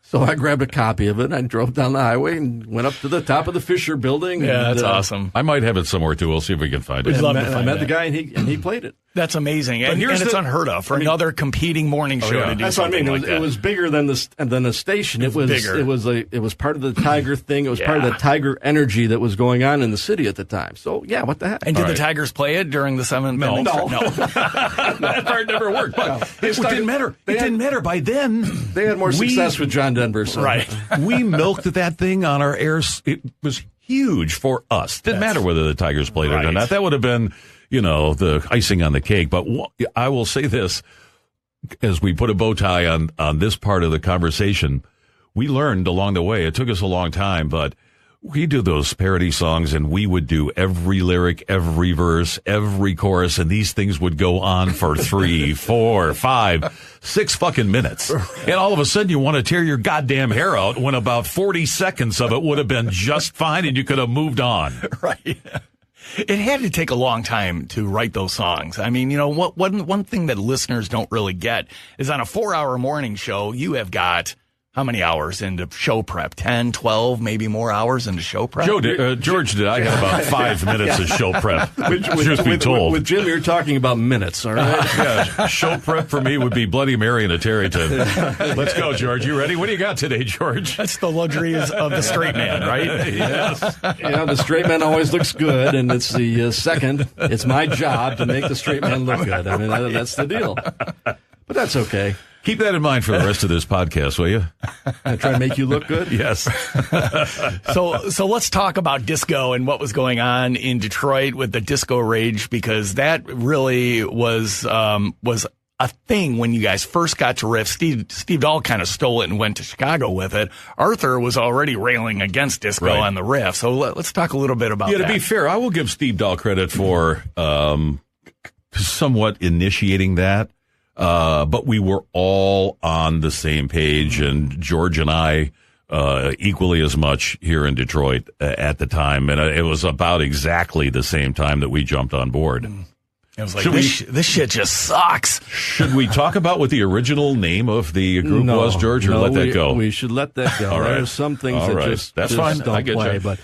So I grabbed a copy of it, and I drove down the highway and went up to the top of the Fisher building. Yeah, that's awesome. I might have it somewhere, too. We'll see if we can find it. We'd love to I find met that. the guy, and he played it. That's amazing. And it's unheard of for another competing morning show to do That's what I something mean. like that. It was bigger than the station. It was bigger. It was part of the Tiger thing. It was part of the Tiger energy that was going on in the city at the time. So yeah, what the heck? And did the Tigers play it during the 7th No. inning? No. That part never worked. But it didn't matter. It didn't matter. By then, they had more success with John Denver. So. Right. We milked that thing on our air. It was huge for us. Didn't matter whether the Tigers played it or not. That would have been, the icing on the cake. But I will say this, as we put a bow tie on this part of the conversation, we learned along the way. It took us a long time, but we do those parody songs, and we would do every lyric, every verse, every chorus, and these things would go on for 3, 4, 5, 6 fucking minutes. And all of a sudden, you want to tear your goddamn hair out when about 40 seconds of it would have been just fine, and you could have moved on. Right. It had to take a long time to write those songs. I mean, one thing that listeners don't really get is on a 4-hour morning show, you have got how many hours into show prep? 10, 12, maybe more hours into show prep? George did. I had about 5 minutes of show prep. Truth be told. With Jim, you're talking about minutes, all right? Yeah, show prep for me would be Bloody Mary and a Terryton. Let's go, George. You ready? What do you got today, George? That's the luxuries of the straight man, right? Yes. The straight man always looks good, and it's the second. It's my job to make the straight man look good. I mean, that's the deal. But that's okay. Keep that in mind for the rest of this podcast, will you? I try to make you look good? Yes. So let's talk about disco and what was going on in Detroit with the disco rage, because that really was a thing when you guys first got to Riff. Steve Dahl kind of stole it and went to Chicago with it. Arthur was already railing against disco on the Riff. So let's talk a little bit about that. Yeah, to be fair, I will give Steve Dahl credit for somewhat initiating that. But we were all on the same page, and George and I, equally as much here in Detroit at the time. And it was about exactly the same time that we jumped on board. It was like, this shit just sucks. Should we talk about what the original name of the group was, George, or let that go? We should let that go. All right. There's some things That's fine. don't I get play. you. But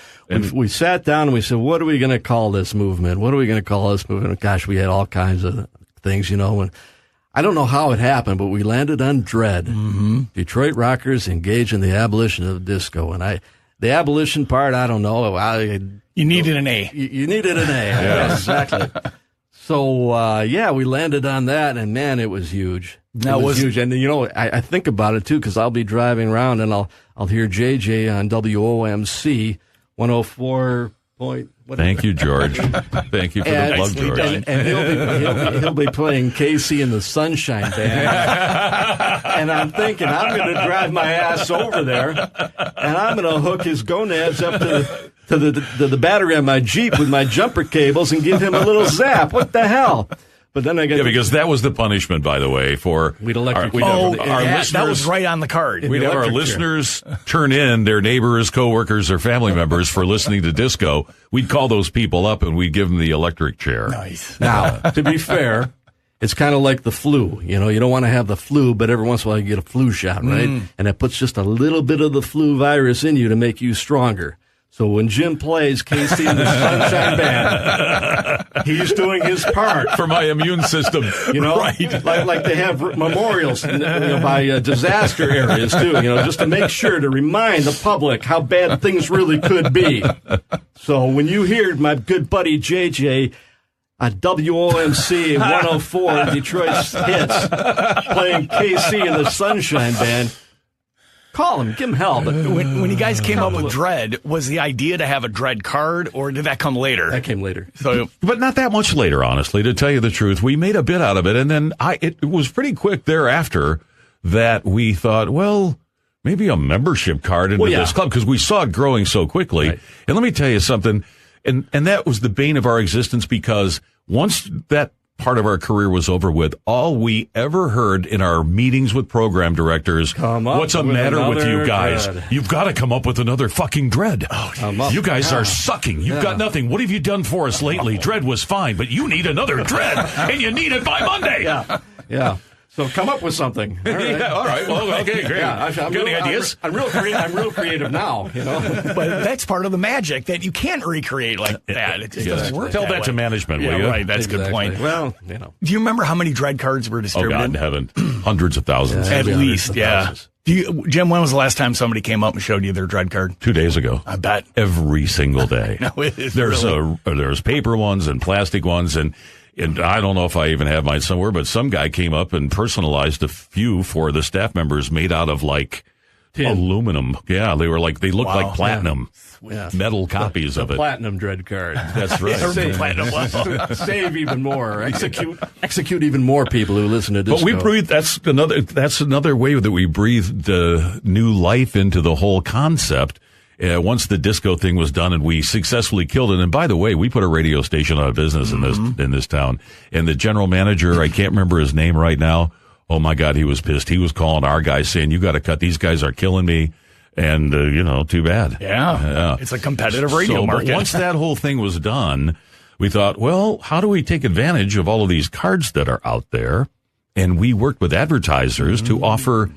we sat down and we said, what are we going to call this movement? What are we going to call this movement? Gosh, we had all kinds of things, and I don't know how it happened, but we landed on Dread. Mm-hmm. Detroit rockers engage in the abolition of disco. And the abolition part, I don't know. You needed an A. You needed an A. Yeah. Exactly. So, we landed on that, and man, it was huge. It was huge. And, I think about it, too, because I'll be driving around, and I'll hear JJ on WOMC 104. Thank you, George. Thank you for the plug, George. And he'll be playing KC and the Sunshine Band. And I'm thinking, I'm going to drive my ass over there, and I'm going to hook his gonads up to the battery on my Jeep with my jumper cables and give him a little zap. What the hell? But then I got because that was the punishment, by the way, for our listeners. That was right on the card. We'd have our listeners turn in their neighbors, coworkers, or family members for listening to disco. We'd call those people up and we'd give them the electric chair. Nice. Now, to be fair, it's kind of like the flu. You don't want to have the flu, but every once in a while you get a flu shot, right? And it puts just a little bit of the flu virus in you to make you stronger. So when Jim plays KC and the Sunshine Band, he's doing his part for my immune system. You know, right. like they have memorials by disaster areas too. You know, just to make sure to remind the public how bad things really could be. So when you hear my good buddy JJ on WOMC 104 Detroit's hits playing KC and the Sunshine Band, call him, give him hell. But when you guys came up with Dread, was the idea to have a Dread card, or did that come later? That came later. So, but not that much later, honestly, to tell you the truth. We made a bit out of it, and then it was pretty quick thereafter that we thought, well, maybe a membership card into this club, because we saw it growing so quickly. Right. And let me tell you something, and that was the bane of our existence, because once that part of our career was over with, all we ever heard in our meetings with program directors, what's the matter with you guys? Dread. You've got to come up with another fucking Dread. You guys are sucking. You've got nothing. What have you done for us lately? Dread was fine, but you need another Dread, and you need it by Monday. Yeah. So come up with something. All right. All right. Well, okay, great. I'm got any ideas? I'm real creative now, you know. But that's part of the magic, that you can't recreate like that. It just doesn't work. Tell that to management, will you? Right. That's a good point. Well, you know. Do you remember how many Dread cards were distributed? Oh, God in heaven. Hundreds of thousands. At least, Jim, when was the last time somebody came up and showed you their Dread card? 2 days ago. I bet. Every single day. No, it is There's paper ones and plastic ones, and I don't know if I even have mine somewhere, but some guy came up and personalized a few for the staff members made out of like aluminum. Yeah, they looked like platinum. Yeah. Metal copies of it. Platinum Dread card. That's right. Save even more. Execute even more people who listen to this. But we breathed. That's another way that we breathed new life into the whole concept. Once the disco thing was done and we successfully killed it. And by the way, we put a radio station out of business in this town. And the general manager, I can't remember his name right now. Oh my God, he was pissed. He was calling our guys saying, "You got to cut. These guys are killing me." And, too bad. Yeah. It's a competitive radio market. But once that whole thing was done, we thought, well, how do we take advantage of all of these cards that are out there? And we worked with advertisers to offer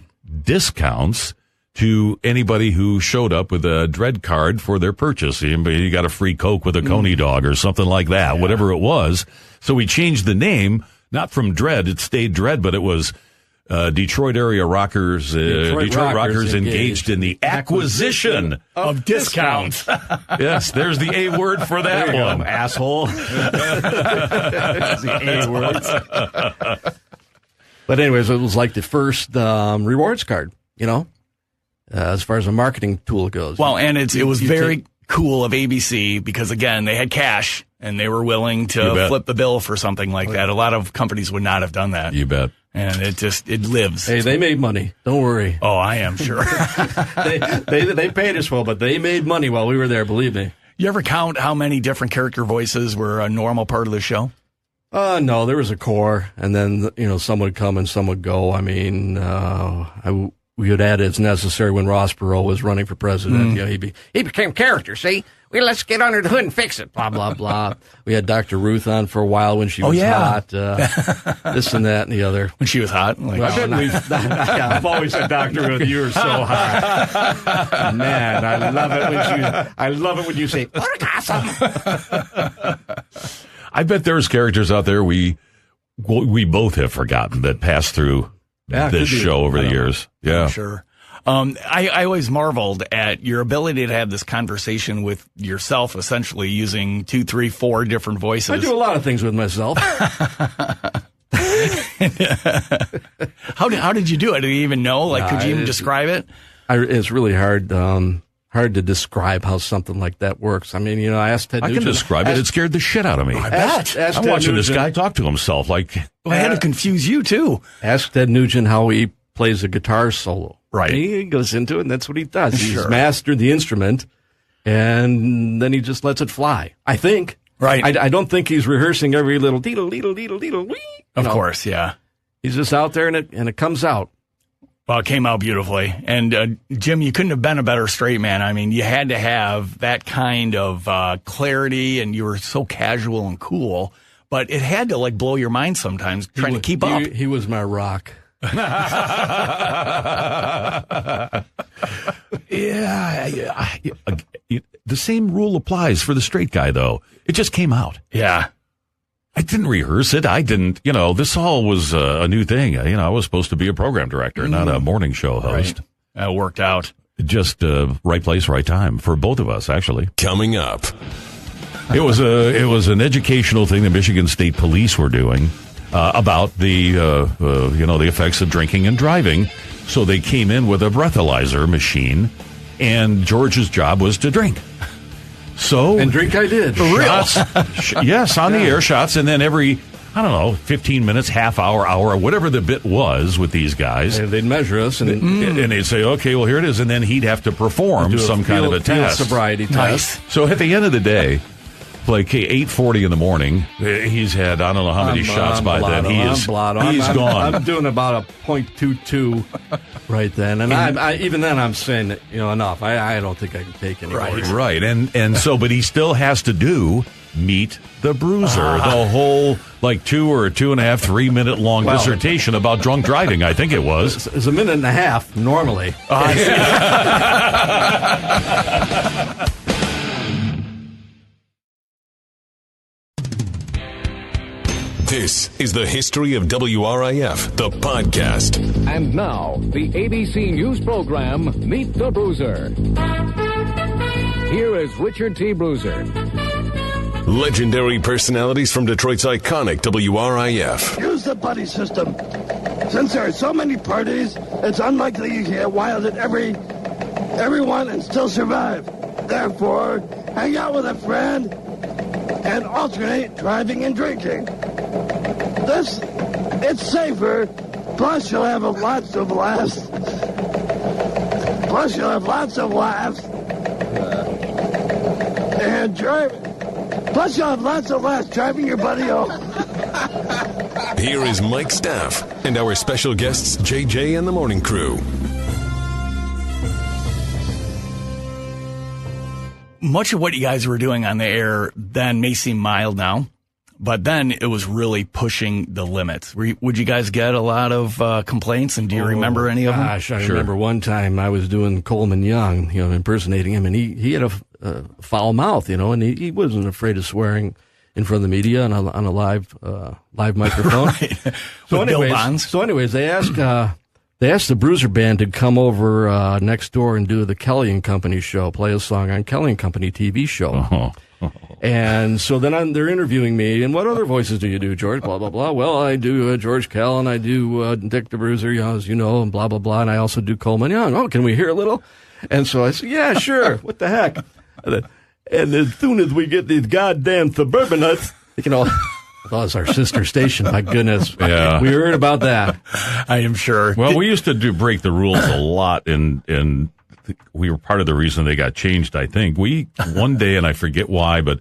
discounts to anybody who showed up with a Dread card for their purchase. You got a free Coke with a Coney dog or something like that, whatever it was. So we changed the name, not from Dread, it stayed Dread, but it was Detroit Area Rockers, Detroit Rockers engaged in the acquisition of discounts. Yes, there's the A word for that one. Asshole. The A words. But anyways, it was like the first rewards card, as far as a marketing tool goes. Well, and it was very cool of ABC because, again, they had cash and they were willing to flip the bill for something like that. A lot of companies would not have done that. You bet. And it lives. Hey, they made money. Don't worry. Oh, I am sure. they paid us well, but they made money while we were there, believe me. You ever count how many different character voices were a normal part of the show? No, there was a core, and then, some would come and some would go. I mean, we would add as necessary when Ross Perot was running for president. He became character, see? Well, let's get under the hood and fix it, blah, blah, blah. We had Dr. Ruth on for a while when she was hot. This and that and the other. When she was hot? I've always said, Dr. Ruth, you're so hot. Man, I love it when you say, orgasm. I bet there's characters out there we both have forgotten that passed through this show over the years. Yeah. I'm sure. I always marveled at your ability to have this conversation with yourself, essentially using 2, 3, 4 different voices. I do a lot of things with myself. How did you do it? Did you even know? Could you even describe it? It's really hard to describe how something like that works. I mean, I asked Ted Nugent. I can describe it. It scared the shit out of me. I bet. I'm watching this guy talk to himself. I had to confuse you, too. Ask Ted Nugent how he plays a guitar solo. Right. He goes into it, and that's what he does. He's mastered the instrument, and then he just lets it fly, I think. Right. I don't think he's rehearsing every little deedle, deedle, deedle, deedle, wee. Of course, yeah. He's just out there, and it comes out. Well, it came out beautifully. And, Jim, you couldn't have been a better straight man. I mean, you had to have that kind of clarity, and you were so casual and cool. But it had to, blow your mind sometimes trying to keep up. He was my rock. the same rule applies for the straight guy, though. It just came out. Yeah. I didn't rehearse it. I didn't, this all was a new thing. I was supposed to be a program director, not a morning show host. Right. That worked out. Just right place, right time for both of us, actually. Coming up. It was an educational thing the Michigan State Police were doing about the effects of drinking and driving. So they came in with a breathalyzer machine, and George's job was to drink. And drink I did. For real. Yes, on the air shots. And then every, 15 minutes, half hour, whatever the bit was with these guys. And they'd measure us. And they'd say, okay, well, here it is. And then he'd have to perform some kind of a test. Sobriety test. So at the end of the day, like 8:40 in the morning, he's had, I don't know how many shots by then. He's gone. I'm doing about a 0.22 right then. And I even then I'm saying, enough. I don't think I can take any more. Right. And so, but he still has to Meet the Bruiser, the whole 2 or 2.5, 3 minute long dissertation about drunk driving, I think it was. It's a minute and a half normally. This is the History of WRIF, the podcast. And now, the ABC News program, Meet the Bruiser. Here is Richard T. Bruiser. Legendary personalities from Detroit's iconic WRIF. Use the buddy system. Since there are so many parties, it's unlikely you can get wild at everyone and still survive. Therefore, hang out with a friend and alternate driving and drinking. It's safer, plus you'll have lots of laughs. And plus you'll have lots of laughs driving your buddy home. Here is Mike Staff and our special guests, JJ and the Morning Crew. Much of what you guys were doing on the air then may seem mild now, but then it was really pushing the limits. Would you guys get a lot of complaints, and do you remember any of them? Gosh, I remember one time I was doing Coleman Young, impersonating him, and he had a foul mouth, and he wasn't afraid of swearing in front of the media on a live microphone. Right. So anyways, they asked the Bruiser Band to come over next door and do the Kelly and Company show, play a song on Kelly and Company TV show. Uh-huh. And so then they're interviewing me, and what other voices do you do, George? Blah, blah, blah. Well, I do George Kell, and I do Dick the Bruiser, as you know, and blah, blah, blah. And I also do Coleman Young. Oh, can we hear a little? And so I said, yeah, sure. What the heck? And as soon as we get these goddamn suburbanites, I thought it was our sister station. My goodness. Yeah. We heard about that. I am sure. Well, we used to break the rules a lot, and we were part of the reason they got changed, I think. One day, and I forget why, but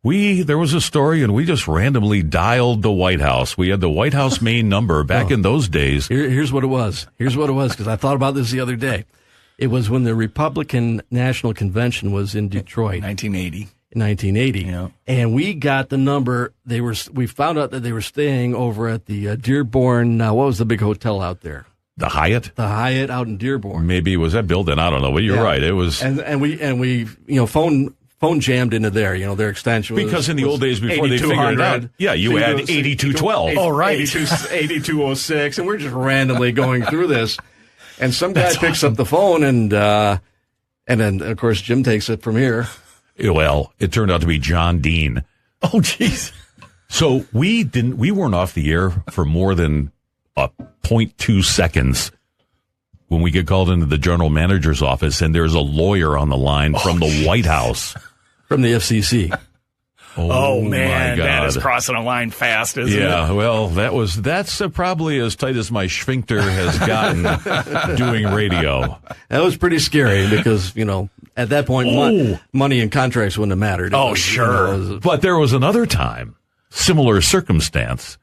there was a story, and we just randomly dialed the White House. We had the White House main number back in those days. Here's what it was, because I thought about this the other day. It was when the Republican National Convention was in Detroit. 1980. Yeah. And we got the number. We found out that they were staying over at the Dearborn. What was the big hotel out there? The Hyatt? The Hyatt out in Dearborn. Maybe it was that building. I don't know, but you're right. It was. And we phone jammed into there. Their extension was. Because in the old days before they figured it out. Yeah, you had 8212. Oh, right. 8206. And we're just randomly going through this. And some guy picks up the phone, and then, of course, Jim takes it from here. Well, it turned out to be John Dean. Oh, jeez. So we weren't off the air for more than 0.2 seconds when we get called into the general manager's office, and there's a lawyer on the line from the White House. From the FCC. Oh man, that is crossing a line fast, isn't it? Yeah, well, that's probably as tight as my sphincter has gotten doing radio. That was pretty scary because, at that point, money and contracts wouldn't have mattered. Sure. But there was another time, similar circumstance.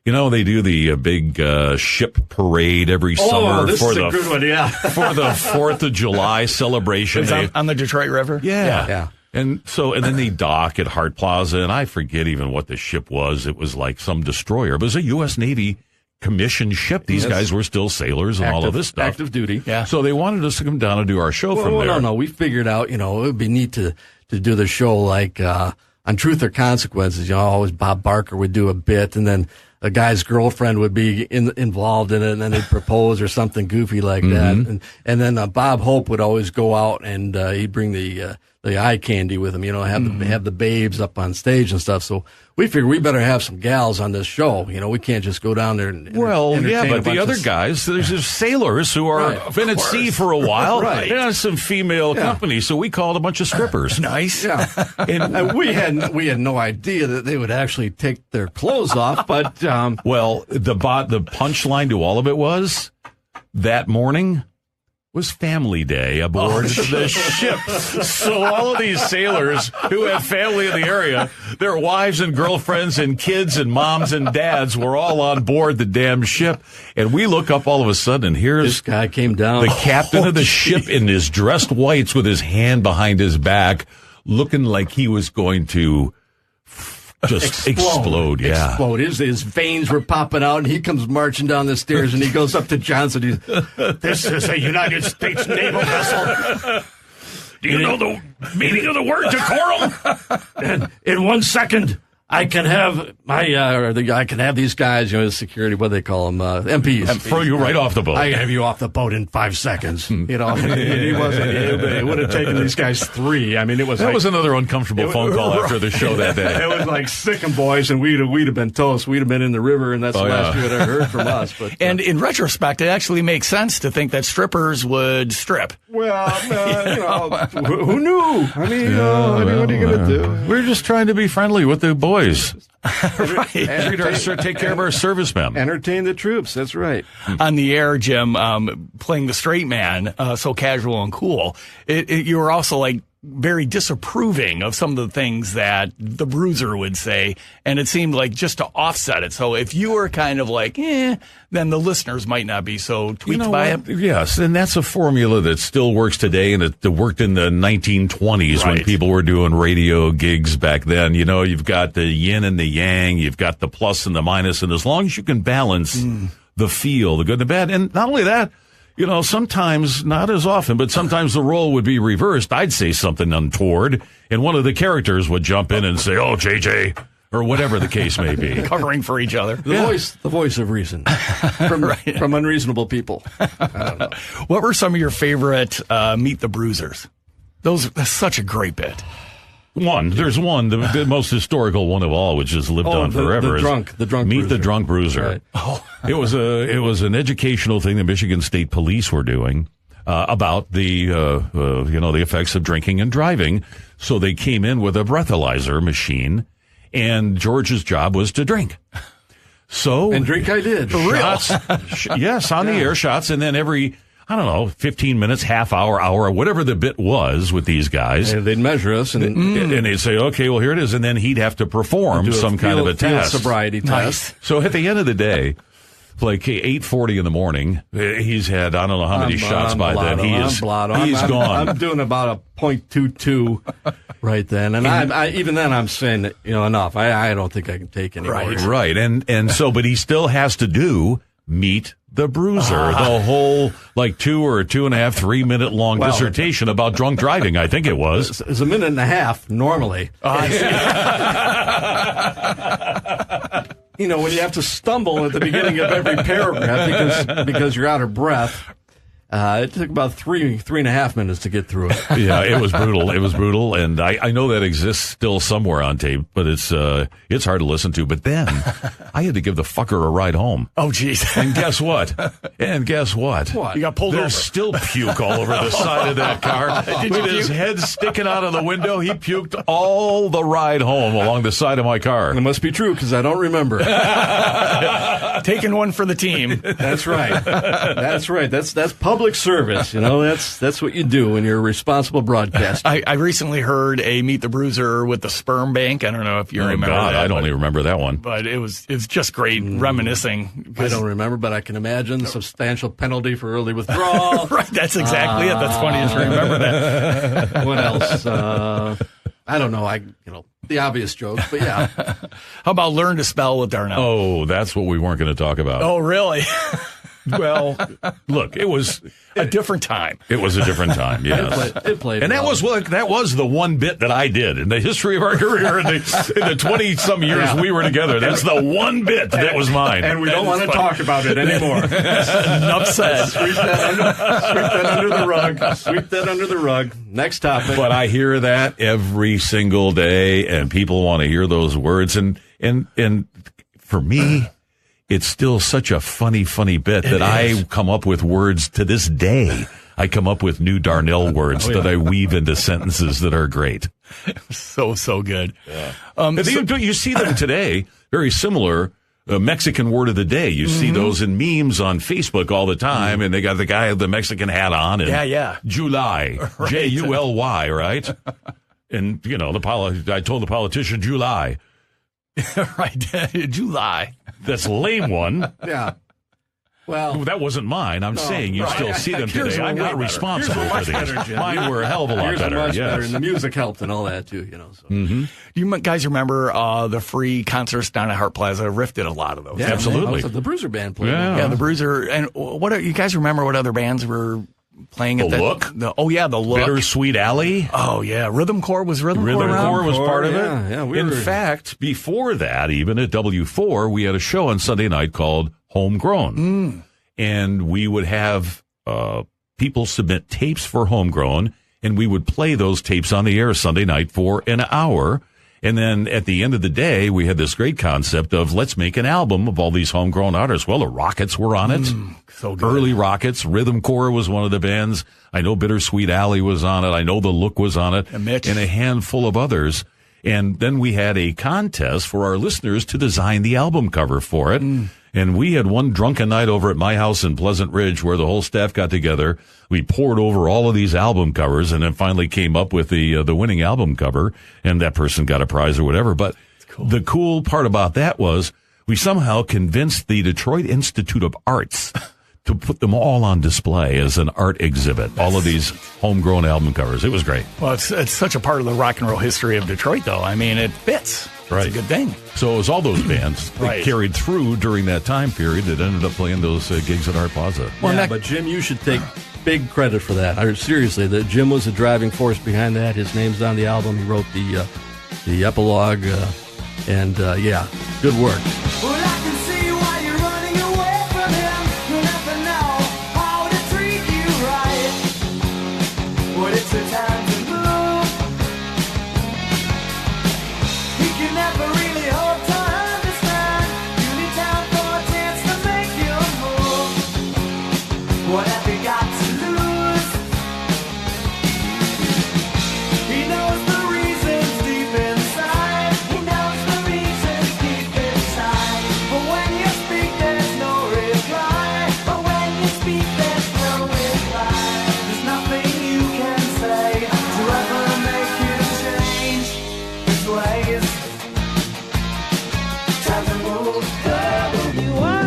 They do the big ship parade every summer this is a good one, yeah. for the 4th of July celebration. Is that on the Detroit River? Yeah. And then they dock at Hart Plaza, and I forget even what the ship was. It was like some destroyer. But it was a U.S. Navy commissioned ship. These guys were still sailors and all of this stuff. Active duty. Yeah. So they wanted us to come down and do our show from there. No. We figured out, it would be neat to do the show like on Truth or Consequences. Always Bob Barker would do a bit, and then a guy's girlfriend would be involved in it, and then they'd propose or something goofy like that. And then Bob Hope would always go out and he'd bring the eye candy with him, have the babes up on stage and stuff. So we figured we better have some gals on this show. We can't just go down there and entertain but the other guys, there's just sailors who are been at sea for a while. Right. They had some female company, so we called a bunch of strippers. Nice. Yeah. And we had no idea that they would actually take their clothes off, but the punchline to all of it was that morning was family day aboard the ship. So all of these sailors who had family in the area, their wives and girlfriends and kids and moms and dads were all on board the damn ship. And we look up all of a sudden, and here's this guy came down, the captain of the ship in his dressed whites with his hand behind his back, looking like he was going to just explode. Yeah. Explode. His veins were popping out, and he comes marching down the stairs, and he goes up to Johnson. This is a United States naval vessel. Do you know the meaning of the word decorum? And in 1 second, I can have I can have these guys, security, what do they call them, MPs. And throw you right off the boat. I can have you off the boat in 5 seconds. He wasn't. It would have taken these guys 3. I mean, it was. That was another uncomfortable phone call after the show that day. It was like sick 'em boys, and we'd have been toast. We'd have been in the river, and that's the last you would have heard from us. But and in retrospect, it actually makes sense to think that strippers would strip. Well, who knew? I mean, what are you going to do? We're just trying to be friendly with the boys. Right. Take care of our servicemen. Entertain the troops. That's right. On the air, Jim, playing the straight man, so casual and cool. You were also like very disapproving of some of the things that the Bruiser would say, and it seemed like just to offset it. So if you were kind of like, then the listeners might not be so tweaked by it. Yes, and that's a formula that still works today, and it worked in the 1920s when people were doing radio gigs back then. You've got the yin and the yang, you've got the plus and the minus, and as long as you can balance the feel, the good and the bad, and not only that, sometimes, not as often, but sometimes the role would be reversed. I'd say something untoward, and one of the characters would jump in and say, "Oh, JJ," or whatever the case may be. Covering for each other. The voice of reason from unreasonable people. I don't know. What were some of your favorite Meet the Bruisers? That's such a great bit. There's one, the most historical one of all, which has lived on forever. The drunk Meet Bruiser. the Drunk Bruiser. Right. It was an educational thing the Michigan State Police were doing about the effects of drinking and driving. So they came in with a breathalyzer machine, and George's job was to drink. And drink I did. For real? Yes, on the air shots, and then every 15 minutes, half hour, whatever the bit was with these guys. And they'd measure us, and they'd say, okay, well, here it is. And then he'd have to perform some kind of a test. Sobriety test. So at the end of the day, like 8:40 in the morning, he's had, I don't know how many shots by then. He's gone. I'm doing about a 0.22 right then. And I even then I'm saying, enough. I don't think I can take any more. Right. And so, but he still has to do Meet the Bruiser, the whole 2 or 2.5, 3 minute long dissertation about drunk driving. I think it was. It's a minute and a half normally. When you have to stumble at the beginning of every paragraph because you're out of breath. It took about 3.5 minutes to get through it. Yeah, it was brutal. And I know that exists still somewhere on tape, but it's hard to listen to. But then I had to give the fucker a ride home. Oh, jeez. And guess what? What? You got pulled over. There's still puke all over the side of that car. With his head sticking out of the window, he puked all the ride home along the side of my car. It must be true because I don't remember. Taking one for the team. That's right. That's public service. That's what you do when you're a responsible broadcaster. I recently heard a Meet the Bruiser with the sperm bank. I don't know if you remember that. I don't even remember that one. But it was just great reminiscing. I don't remember, but I can imagine substantial penalty for early withdrawal. Right, that's exactly it. That's funny to remember that. What else? I don't know. the obvious jokes, but yeah. How about learn to spell with Darnell? Oh, that's what we weren't going to talk about. Oh, really? Well, look, it was a different time. It was a different time, yes. It played and well. that was the one bit that I did in the history of our career in the 20-some years we were together. That's the one bit that was mine. And we don't want to talk about it anymore. Enough said. Sweep that under the rug. Sweep that under the rug. Next topic. But I hear that every single day, and people want to hear those words. And for me, it's still such a funny bit that I come up with words to this day. I come up with new Darnell words that I weave into sentences that are great. So good. Yeah. You see them today, very similar. Mexican word of the day. You see those in memes on Facebook all the time, and they got the guy with the Mexican hat on. And July. Right. July, right? And, I told the politician July. Right. July. That's a lame one. Yeah. Well, that wasn't mine. I'm saying you still see them today. I'm not responsible for these. Mine were a hell of a lot better. Much yes. better. And the music helped and all that too. So. You guys remember the free concerts down at Hart Plaza? RIF did a lot of those. Yeah, absolutely. The Bruiser Band played. Yeah, the Bruiser. And you guys remember what other bands were playing at the Look? The Look. Bittersweet Alley. Oh, yeah. Rhythm Corps was Rhythm Corps was part of it. Yeah, In fact, before that, even at W4, we had a show on Sunday night called Homegrown. And we would have people submit tapes for Homegrown, and we would play those tapes on the air Sunday night for an hour. And then at the end of the day, we had this great concept of let's make an album of all these homegrown artists. Well, the Rockets were on it. So good. Early Rockets. Rhythm Corps was one of the bands. I know Bittersweet Alley was on it. I know The Look was on it. And Mitch. And a handful of others. And then we had a contest for our listeners to design the album cover for it. And we had one drunken night over at my house in Pleasant Ridge where the whole staff got together. We poured over all of these album covers and then finally came up with the winning album cover, and that person got a prize or whatever. But the cool part about that was we somehow convinced the Detroit Institute of Arts to put them all on display as an art exhibit, all of these homegrown album covers. It was great. Well, it's such a part of the rock and roll history of Detroit, though. I mean, it fits. Right. It's a good thing. So it was all those bands that carried through during that time period that ended up playing those gigs at Art Plaza. Well, but Jim, you should take big credit for that. Seriously, Jim was the driving force behind that. His name's on the album. He wrote the epilogue, and good work. Well, I can see why you're running away from him. You never know how to treat you right. Well, it's a time to move. You can never really hope to understand. You need time for a chance to make your move. What have you got to lose? He knows the reasons deep inside. He knows the reasons deep inside. But when you speak, there's no reply. But when you speak, there's no reply. There's nothing you can say to ever make you change his ways. Time to move, you are.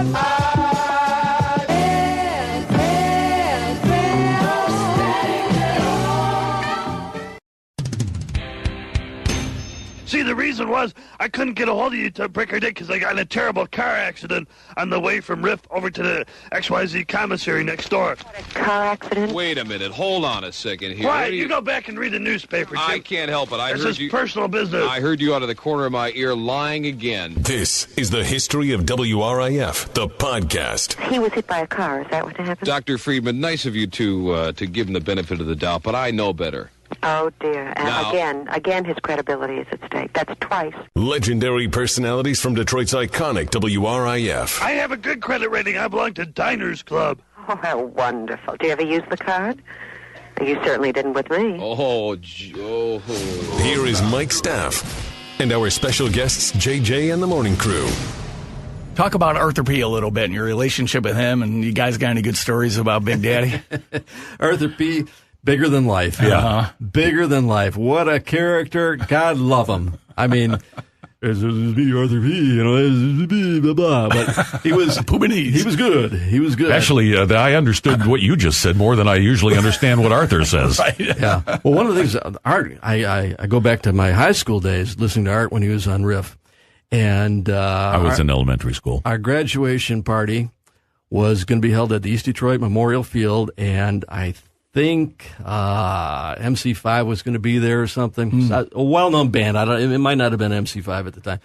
See, the reason was I couldn't get a hold of you to break our day because I got in a terrible car accident on the way from RIF over to the XYZ commissary next door. Car accident? Wait a minute. Hold on a second here. Quiet, you go back and read the newspaper, Jim. I can't help it. This is personal business. I heard you out of the corner of my ear lying again. This is the history of WRIF, the podcast. He was hit by a car. Is that what happened? Dr. Friedman, nice of you to give him the benefit of the doubt, but I know better. Oh, dear. Now- Again, his credibility is at stake. That's twice. Legendary personalities from Detroit's iconic WRIF. I have a good credit rating. I belong to Diners Club. Oh, how wonderful. Do you ever use the card? You certainly didn't with me. Oh, Joe. Here is Mike Staff and our special guests, JJ and the Morning Crew. Talk about Arthur P. a little bit and your relationship with him, and you guys got any good stories about Big Daddy? Arthur P., bigger than life. Yeah. Bigger than life. What a character. God love him. I mean, This is me, Arthur P. Blah, blah. But he was good. He was good. Actually, I understood what you just said more than I usually understand what Arthur says. Right. Yeah. Well, one of the things, Art, I go back to my high school days listening to Art when he was on RIF. And I was in elementary school. Our graduation party was going to be held at the East Detroit Memorial Field, and I think MC5 was going to be there or something. A well-known band. It might not have been MC5 at the time.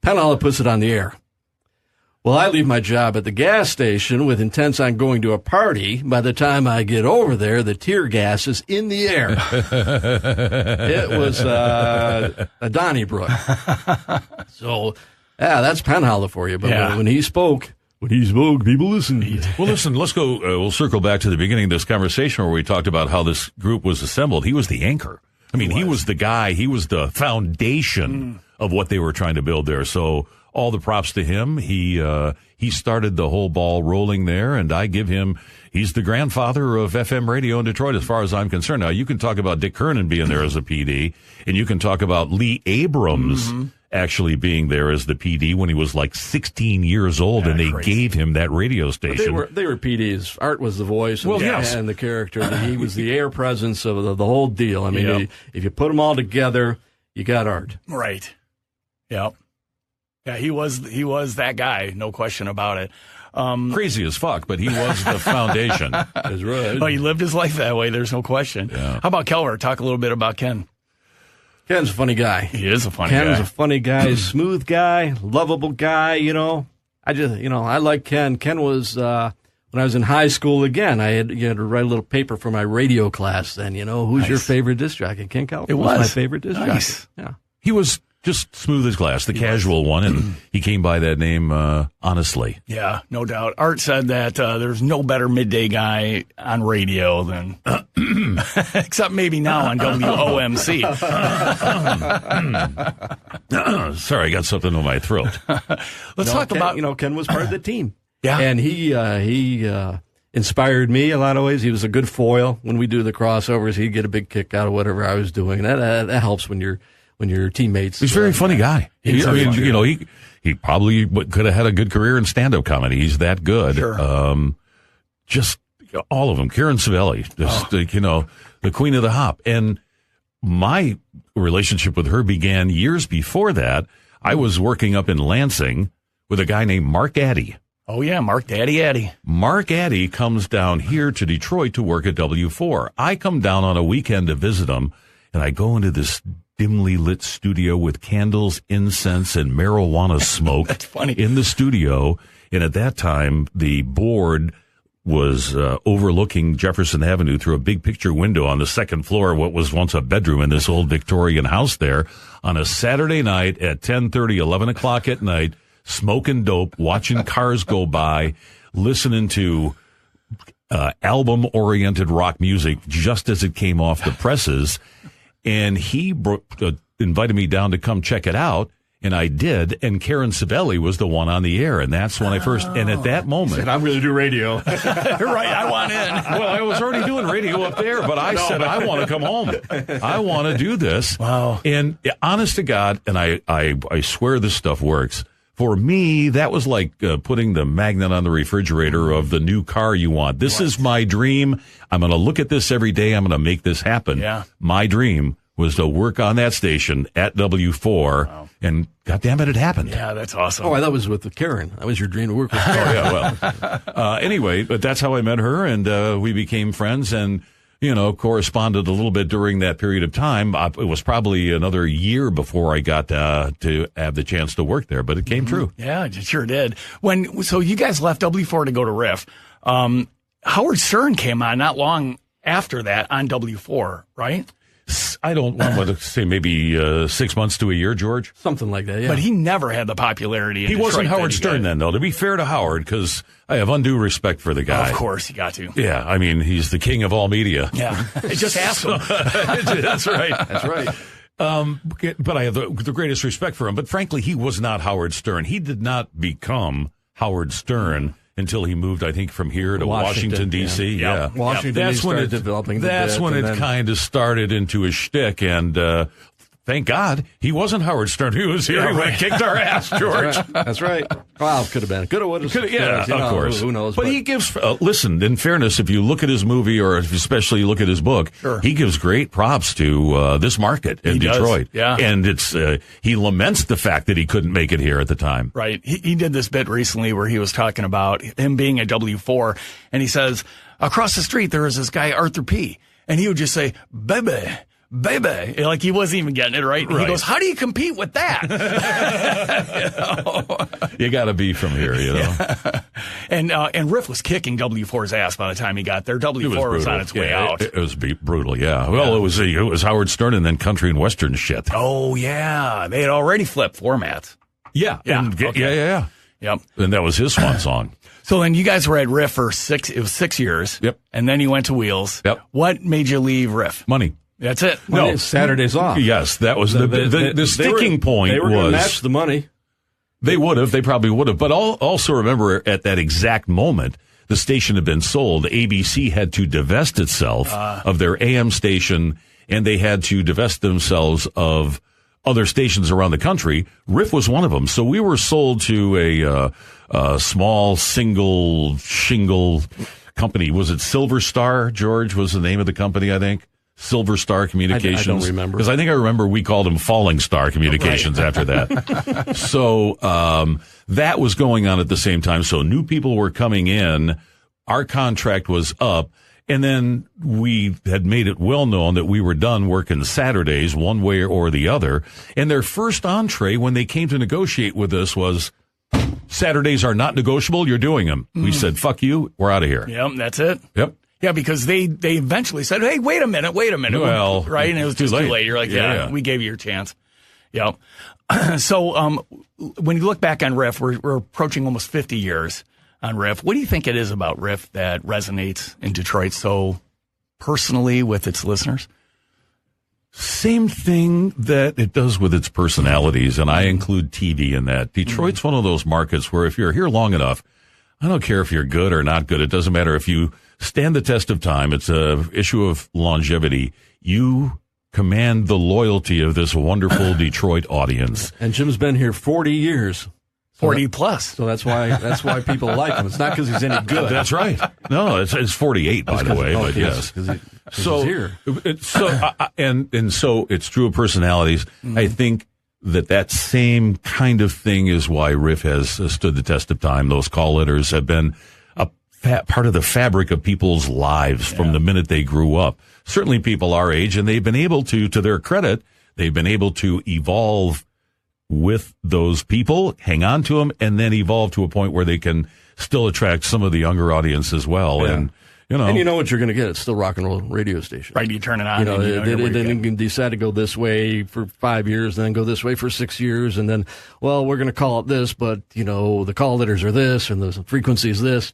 Penhall puts it on the air. Well, I leave my job at the gas station with intents on going to a party. By the time I get over there, the tear gas is in the air. It was a Donnybrook. So, yeah, that's Penhall for you. But when he spoke... people listened. Well, listen, let's go, we'll circle back to the beginning of this conversation where we talked about how this group was assembled. He was the anchor. I mean, he was the guy, he was the foundation of what they were trying to build there. So all the props to him. He started the whole ball rolling there, and I give him, he's the grandfather of FM radio in Detroit as far as I'm concerned. Now, you can talk about Dick Kernan being there as a PD, and you can talk about Lee Abrams actually being there as the PD when he was like 16 years old, and they gave him that radio station. They were PDs. Art was the voice and, well, yes. and the character. He was the air presence of the whole deal. I mean, if you put them all together, you got Art. Right. Yep. Yeah, he was that guy, no question about it. Crazy as fuck, but he was the foundation. That's right. Oh, he lived his life that way, there's no question. Yeah. How about Kelver? Talk a little bit about Ken. Ken's a funny guy. He is a funny guy. Ken's a funny guy, smooth guy, lovable guy, I like Ken. Ken was, when I was in high school again, you had to write a little paper for my radio class then, who's your favorite disc jockey? Ken Kelver was my favorite disc jockey. Yeah. He was just smooth as glass, the casual one, and he came by that name honestly. Yeah, no doubt. Art said that there's no better midday guy on radio than, except maybe now on WOMC. Sorry, I got something in my throat. Let's talk Ken, about... Ken was part of the team. Yeah. And he inspired me a lot of ways. He was a good foil. When we do the crossovers, he'd get a big kick out of whatever I was doing. That helps when your teammates. He's a very funny guy. He probably could have had a good career in stand-up comedy. He's that good. Sure. Just all of them. Karen Savelli, the queen of the hop. And my relationship with her began years before that. I was working up in Lansing with a guy named Mark Addy. Oh, yeah, Mark Daddy Addy. Mark Addy comes down here to Detroit to work at W4. I come down on a weekend to visit him, and I go into this dimly lit studio with candles, incense, and marijuana smoke. That's funny. In the studio. And at that time, the board was overlooking Jefferson Avenue through a big picture window on the second floor of what was once a bedroom in this old Victorian house there. On a Saturday night at 10:30, 11 o'clock at night, smoking dope, watching cars go by, listening to album-oriented rock music just as it came off the presses. And he invited me down to come check it out, and I did. And Karen Savelli was the one on the air, and that's when I first. And at that moment, said, I'm going to do radio. Right, I want in. Well, I was already doing radio up there, but I said I want to come home. I want to do this. Wow. And honest to God, and I swear this stuff works. For me, that was like putting the magnet on the refrigerator of the new car you want. This is my dream. I'm going to look at this every day. I'm going to make this happen. Yeah. My dream was to work on that station at W4, and goddammit, it happened. Yeah, that's awesome. Oh, that was with Karen. That was your dream to work with Oh, Karen. yeah, well. Anyway, but that's how I met her, and we became friends, and corresponded a little bit during that period of time. It was probably another year before I got to have the chance to work there, but it came true. Yeah, it sure did. So you guys left W4 to go to RIF. Howard Stern came on not long after that on W4, right? I don't want to say maybe 6 months to a year, George. Something like that, yeah. But he never had the popularity in He wasn't Detroit Howard that he Stern did. then, though. To be fair to Howard, because I have undue respect for the guy. Of course, you got to. Yeah, I mean, he's the king of all media. Yeah, just ask him. That's right. That's right. But I have the greatest respect for him. But frankly, he was not Howard Stern. He did not become Howard Stern until he moved, I think, from here to Washington D.C. Yeah. Washington That's D.C. when started developing. That's when it kind of started into a shtick, and Thank God he wasn't Howard Stern. He was here. He would have kicked our ass, George. That's right. Well, could have been. Could have, would have. Yeah, of course. Who knows? But he gives, listen, in fairness, if you look at his movie or if you especially look at his book, he gives great props to this market in Detroit. Yeah. And it's he laments the fact that he couldn't make it here at the time. Right. He did this bit recently where he was talking about him being at W4, and he says, across the street there is this guy, Arthur P., and he would just say, baby. Like he wasn't even getting it right. He goes, how do you compete with that? You got to be from here, you know. Yeah. And Riff was kicking W4's ass by the time he got there. W4 was on its way out. It was brutal, yeah. Well, it was Howard Stern and then country and western shit. Oh, yeah. They had already flipped formats. Yeah. Yeah. Yep. And that was his swan song. So then you guys were at Riff for 6 years. Yep. And then you went to Wheels. Yep. What made you leave Riff? Money. That's it. No, Saturdays off. Yes, that was the sticking point. They were going to match the money. They would have. They probably would have. But also remember, at that exact moment, the station had been sold. ABC had to divest itself of their AM station, and they had to divest themselves of other stations around the country. Riff was one of them. So we were sold to a small single shingle company. Was it Silver Star, George, was the name of the company, I think? Silver Star Communications. I don't remember. Because I think I remember we called them Falling Star Communications after that. So that was going on at the same time. So new people were coming in. Our contract was up. And then we had made it well known that we were done working Saturdays one way or the other. And their first entree when they came to negotiate with us was, Saturdays are not negotiable. You're doing them. We said, fuck you. We're out of here. Yep, that's it. Yep. Yeah, because they eventually said, hey, wait a minute. Well, right? And it was just too late. You're like, yeah, we gave you your chance. Yep. So when you look back on Riff, we're approaching almost 50 years on Riff. What do you think it is about Riff that resonates in Detroit so personally with its listeners? Same thing that it does with its personalities, and I include TV in that. Detroit's one of those markets where if you're here long enough, I don't care if you're good or not good. It doesn't matter if you stand the test of time. It's a issue of longevity. You command the loyalty of this wonderful Detroit audience. And Jim's been here 40 years. 40 plus. So that's why people like him. It's not because he's any good. That's right. No, it's 48, by the way, but yes. So here. So it's true of personalities. I think that same kind of thing is why Riff has stood the test of time. Those call letters have been a part of the fabric of people's lives from the minute they grew up. Certainly people our age, and they've been able to their credit, they've been able to evolve with those people, hang on to them, and then evolve to a point where they can still attract some of the younger audience as well. Yeah. And you know what you're going to get. It's still rock and roll radio station. Right, you turn it on. Then you can decide to go this way for 5 years, and then go this way for 6 years, and then, well, we're going to call it this, but, the call letters are this, and the frequency is this.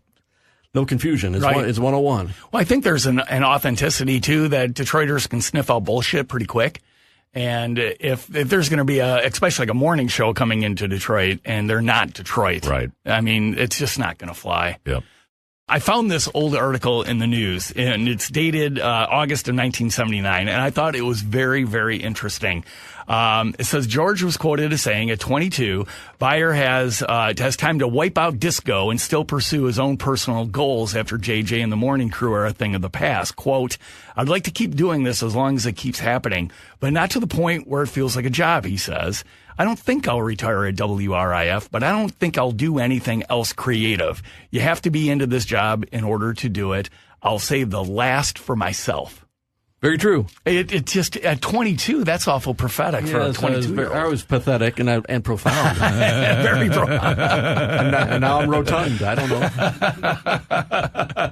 No confusion. It's, it's 101. Well, I think there's an authenticity, too, that Detroiters can sniff out bullshit pretty quick. And if there's going to be especially like a morning show coming into Detroit and they're not Detroit, right? I mean, it's just not going to fly. Yeah. I found this old article in the news, and it's dated August of 1979, and I thought it was very, very interesting. It says George was quoted as saying, at 22, Beyer has time to wipe out disco and still pursue his own personal goals after JJ and the Morning Crew are a thing of the past. Quote, I'd like to keep doing this as long as it keeps happening, but not to the point where it feels like a job, he says. I don't think I'll retire at WRIF, but I don't think I'll do anything else creative. You have to be into this job in order to do it. I'll save the last for myself. Very true. It just, at 22, that's awful prophetic for a 22-year-old. I was pathetic and profound. Very profound. and now I'm rotund. I don't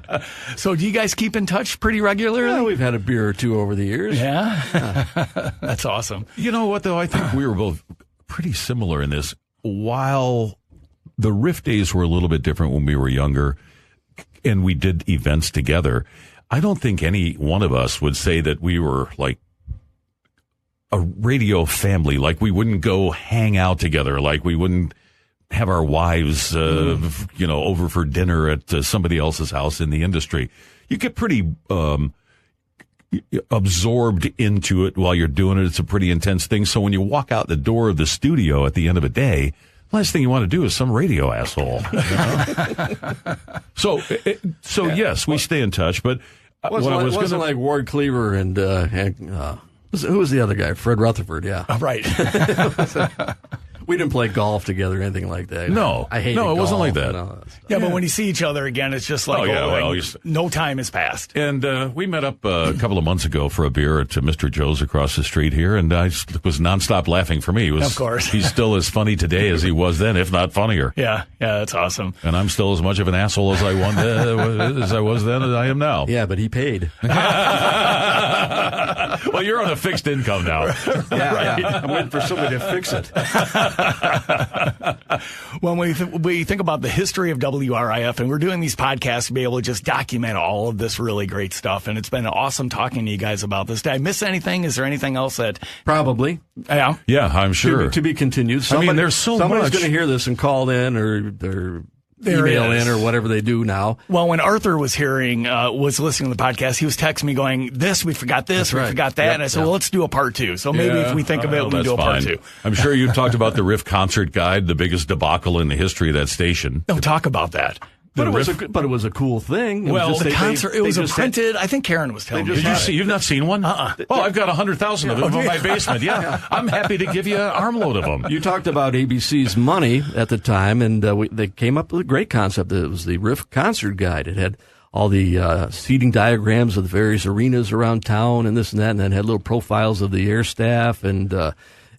know. So do you guys keep in touch pretty regularly? Yeah, we've had a beer or two over the years. Yeah? That's awesome. You know what, though? I think we were both pretty similar in this. While the Riff days were a little bit different when we were younger and we did events together, I don't think any one of us would say that we were like a radio family, like we wouldn't go hang out together, like we wouldn't have our wives, over for dinner at somebody else's house in the industry. You get pretty absorbed into it while you're doing it. It's a pretty intense thing. So when you walk out the door of the studio at the end of a day, last thing you want to do is some radio asshole. You know? So yes, we stay in touch. But it wasn't like Ward Cleaver and who was the other guy? Fred Rutherford. Yeah, right. We didn't play golf together or anything like that. No, I hated no, it wasn't golf like that. Yeah, but when you see each other again, it's just like, no time has passed. And we met up a couple of months ago for a beer at Mr. Joe's across the street here, and I was nonstop laughing for me. Of course. He's still as funny today as he was then, if not funnier. Yeah, that's awesome. And I'm still as much of an asshole as I was then as I am now. Yeah, but he paid. Well, you're on a fixed income now. Yeah. I'm waiting for somebody to fix it. When we think about the history of WRIF, and we're doing these podcasts to be able to just document all of this really great stuff, and it's been awesome talking to you guys about this. Did I miss anything? Is there anything else that... Probably. Yeah. Yeah, I'm sure. To be continued. There's so much. Somebody's going to hear this and call in or email in or whatever they do now. Well, when Arthur was listening to the podcast, he was texting me going, we forgot this, we forgot that. And I said, well, let's do a part 2. So maybe if we think of it, we can do a part 2. I'm sure you talked about the WRIF concert guide, the biggest debacle in the history of that station. No, talk about that. But it was a cool thing. The concert, it was printed. I think Karen was telling me. Did you see? You've not seen one? Oh, I've got 100,000 of them in my basement. Yeah, I'm happy to give you an armload of them. You talked about ABC's money at the time, and they came up with a great concept. It was the WRIF concert guide. It had all the seating diagrams of the various arenas around town and this and that, and then had little profiles of the air staff and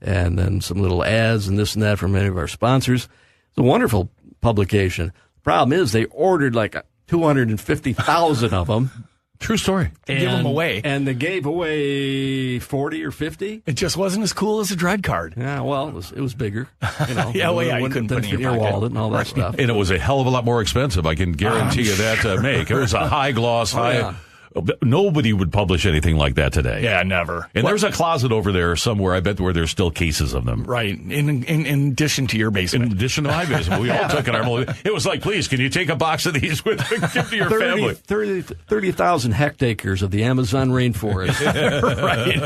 then some little ads and this and that from many of our sponsors. It's a wonderful publication. Problem is, they ordered like 250,000 of them. True story. And give them away. And they gave away 40 or 50. It just wasn't as cool as a dread card. Yeah, well, it was bigger. You know, you couldn't put it in your wallet and all that stuff. And it was a hell of a lot more expensive, I can guarantee you that to make. It was a high gloss, Nobody would publish anything like that today. Yeah, never. And there's a closet over there somewhere, I bet, where there's still cases of them. Right. In addition to your basement. In addition to my basement. We all took it. It was like, please, can you take a box of these with give to your family? 30,000 hectares of the Amazon rainforest. Right.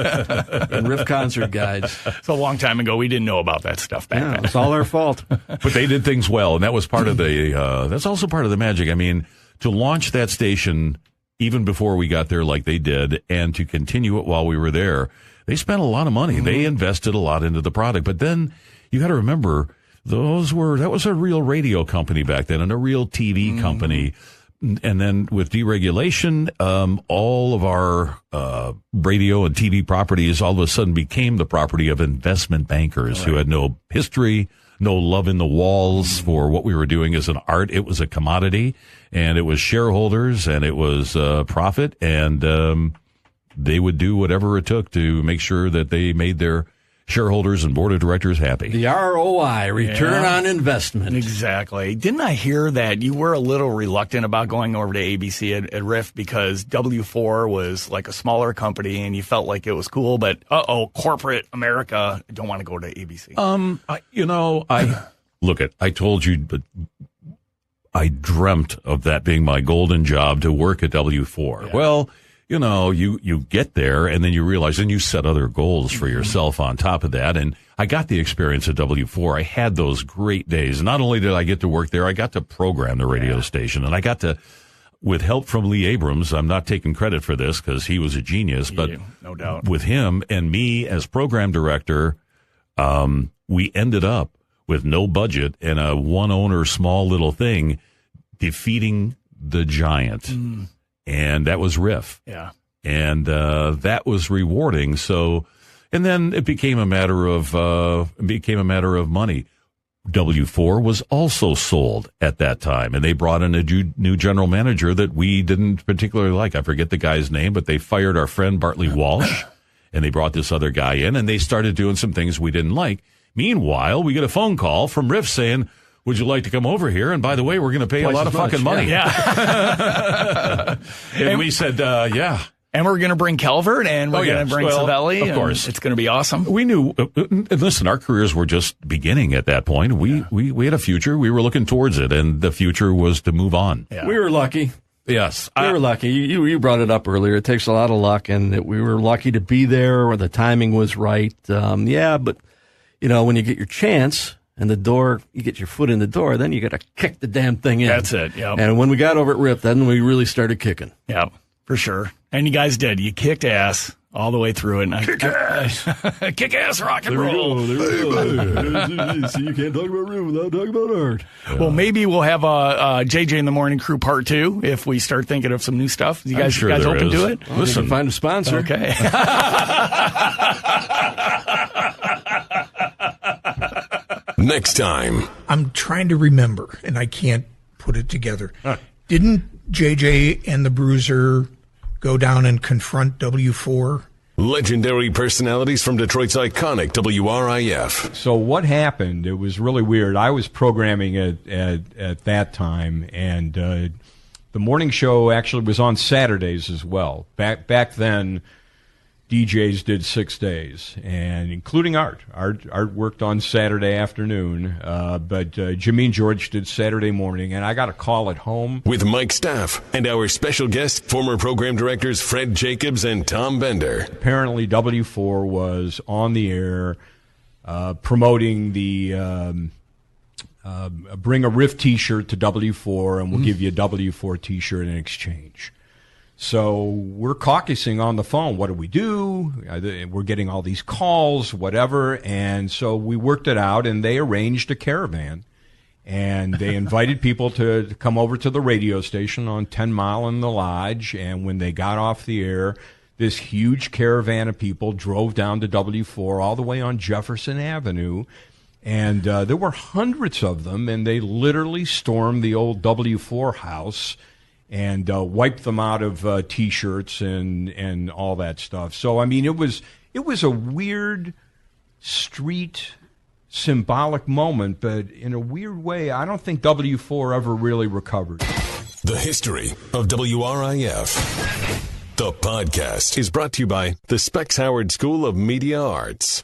And WRIF concert guides. It's a long time ago. We didn't know about that stuff back then. It's all our fault. But they did things well, and that was part of that's also part of the magic. I mean, to launch that station even before we got there like they did, and to continue it while we were there, they spent a lot of money. They invested a lot into the product. But then you got to remember, that was a real radio company back then and a real TV company. And then with deregulation, all of our radio and TV properties all of a sudden became the property of investment bankers who had no history, no love in the walls for what we were doing as an art. It was a commodity, and it was shareholders, and it was profit, and they would do whatever it took to make sure that they made their shareholders and board of directors happy. The ROI, return on investment. Exactly. Didn't I hear that you were a little reluctant about going over to ABC at RIF because W4 was like a smaller company and you felt like it was cool, but corporate America don't want to go to ABC? I told you, but I dreamt of that being my golden job to work at W4. Yeah. Well, you get there and then you realize, and you set other goals for yourself on top of that. And I got the experience at W4. I had those great days. Not only did I get to work there, I got to program the radio station, and I got to, with help from Lee Abrams, I'm not taking credit for this because he was a genius, but no doubt, with him and me as program director, we ended up with no budget and a one owner small little thing defeating the giant. And that was RIF. Yeah. And that was rewarding. So, and then it became a matter of money. W4 was also sold at that time, and they brought in a new general manager that we didn't particularly like. I forget the guy's name, but they fired our friend Bartley Walsh, and they brought this other guy in, and they started doing some things we didn't like. Meanwhile, we get a phone call from RIF saying, would you like to come over here? And by the way, we're going to pay a lot of fucking money. Yeah. And we said, yeah. And we're going to bring Calvert, and we're going to bring Savelli. Of course. It's going to be awesome. We knew, listen, our careers were just beginning at that point. We had a future. We were looking towards it, and the future was to move on. Yeah. We were lucky. Yes. We were lucky. You brought it up earlier. It takes a lot of luck, and we were lucky to be there where the timing was right. But, when you get your chance and you get your foot in the door, then you got to kick the damn thing in. That's it, yep. And when we got over at RIF, then we really started kicking. Yeah, for sure. And you guys did. You kicked ass all the way through it. Kick ass. Kick ass rock and There we roll. go. See, you can't talk about RIF without talking about art. Well, maybe we'll have a JJ in the Morning Crew Part 2 if we start thinking of some new stuff. You guys, sure guys there open is. to it? Well, listen, find a sponsor. Okay. Next time. I'm trying to remember, and I can't put it together. Didn't JJ and the Bruiser go down and confront W4? Legendary personalities from Detroit's iconic WRIF. So what happened? It was really weird. I was programming at that time, and the morning show actually was on Saturdays as well. Back then, DJs did 6 days, and including Art. Art worked on Saturday afternoon, but Jimmy and George did Saturday morning, and I got a call at home. With Mike Staff and our special guest, former program directors Fred Jacobs and Tom Bender. Apparently, W4 was on the air promoting the bring a RIF T-shirt to W4, and we'll give you a W4 T-shirt in exchange. So we're caucusing on the phone. What do we do? We're getting all these calls, whatever. And so we worked it out, and they arranged a caravan. And they invited people to come over to the radio station on 10 Mile in the Lodge. And when they got off the air, this huge caravan of people drove down to W4 all the way on Jefferson Avenue. And there were hundreds of them, and they literally stormed the old W4 house and wiped them out of T-shirts and all that stuff. So, I mean, it was a weird street symbolic moment, but in a weird way, I don't think W4 ever really recovered. The history of WRIF. The podcast is brought to you by the Specs Howard School of Media Arts.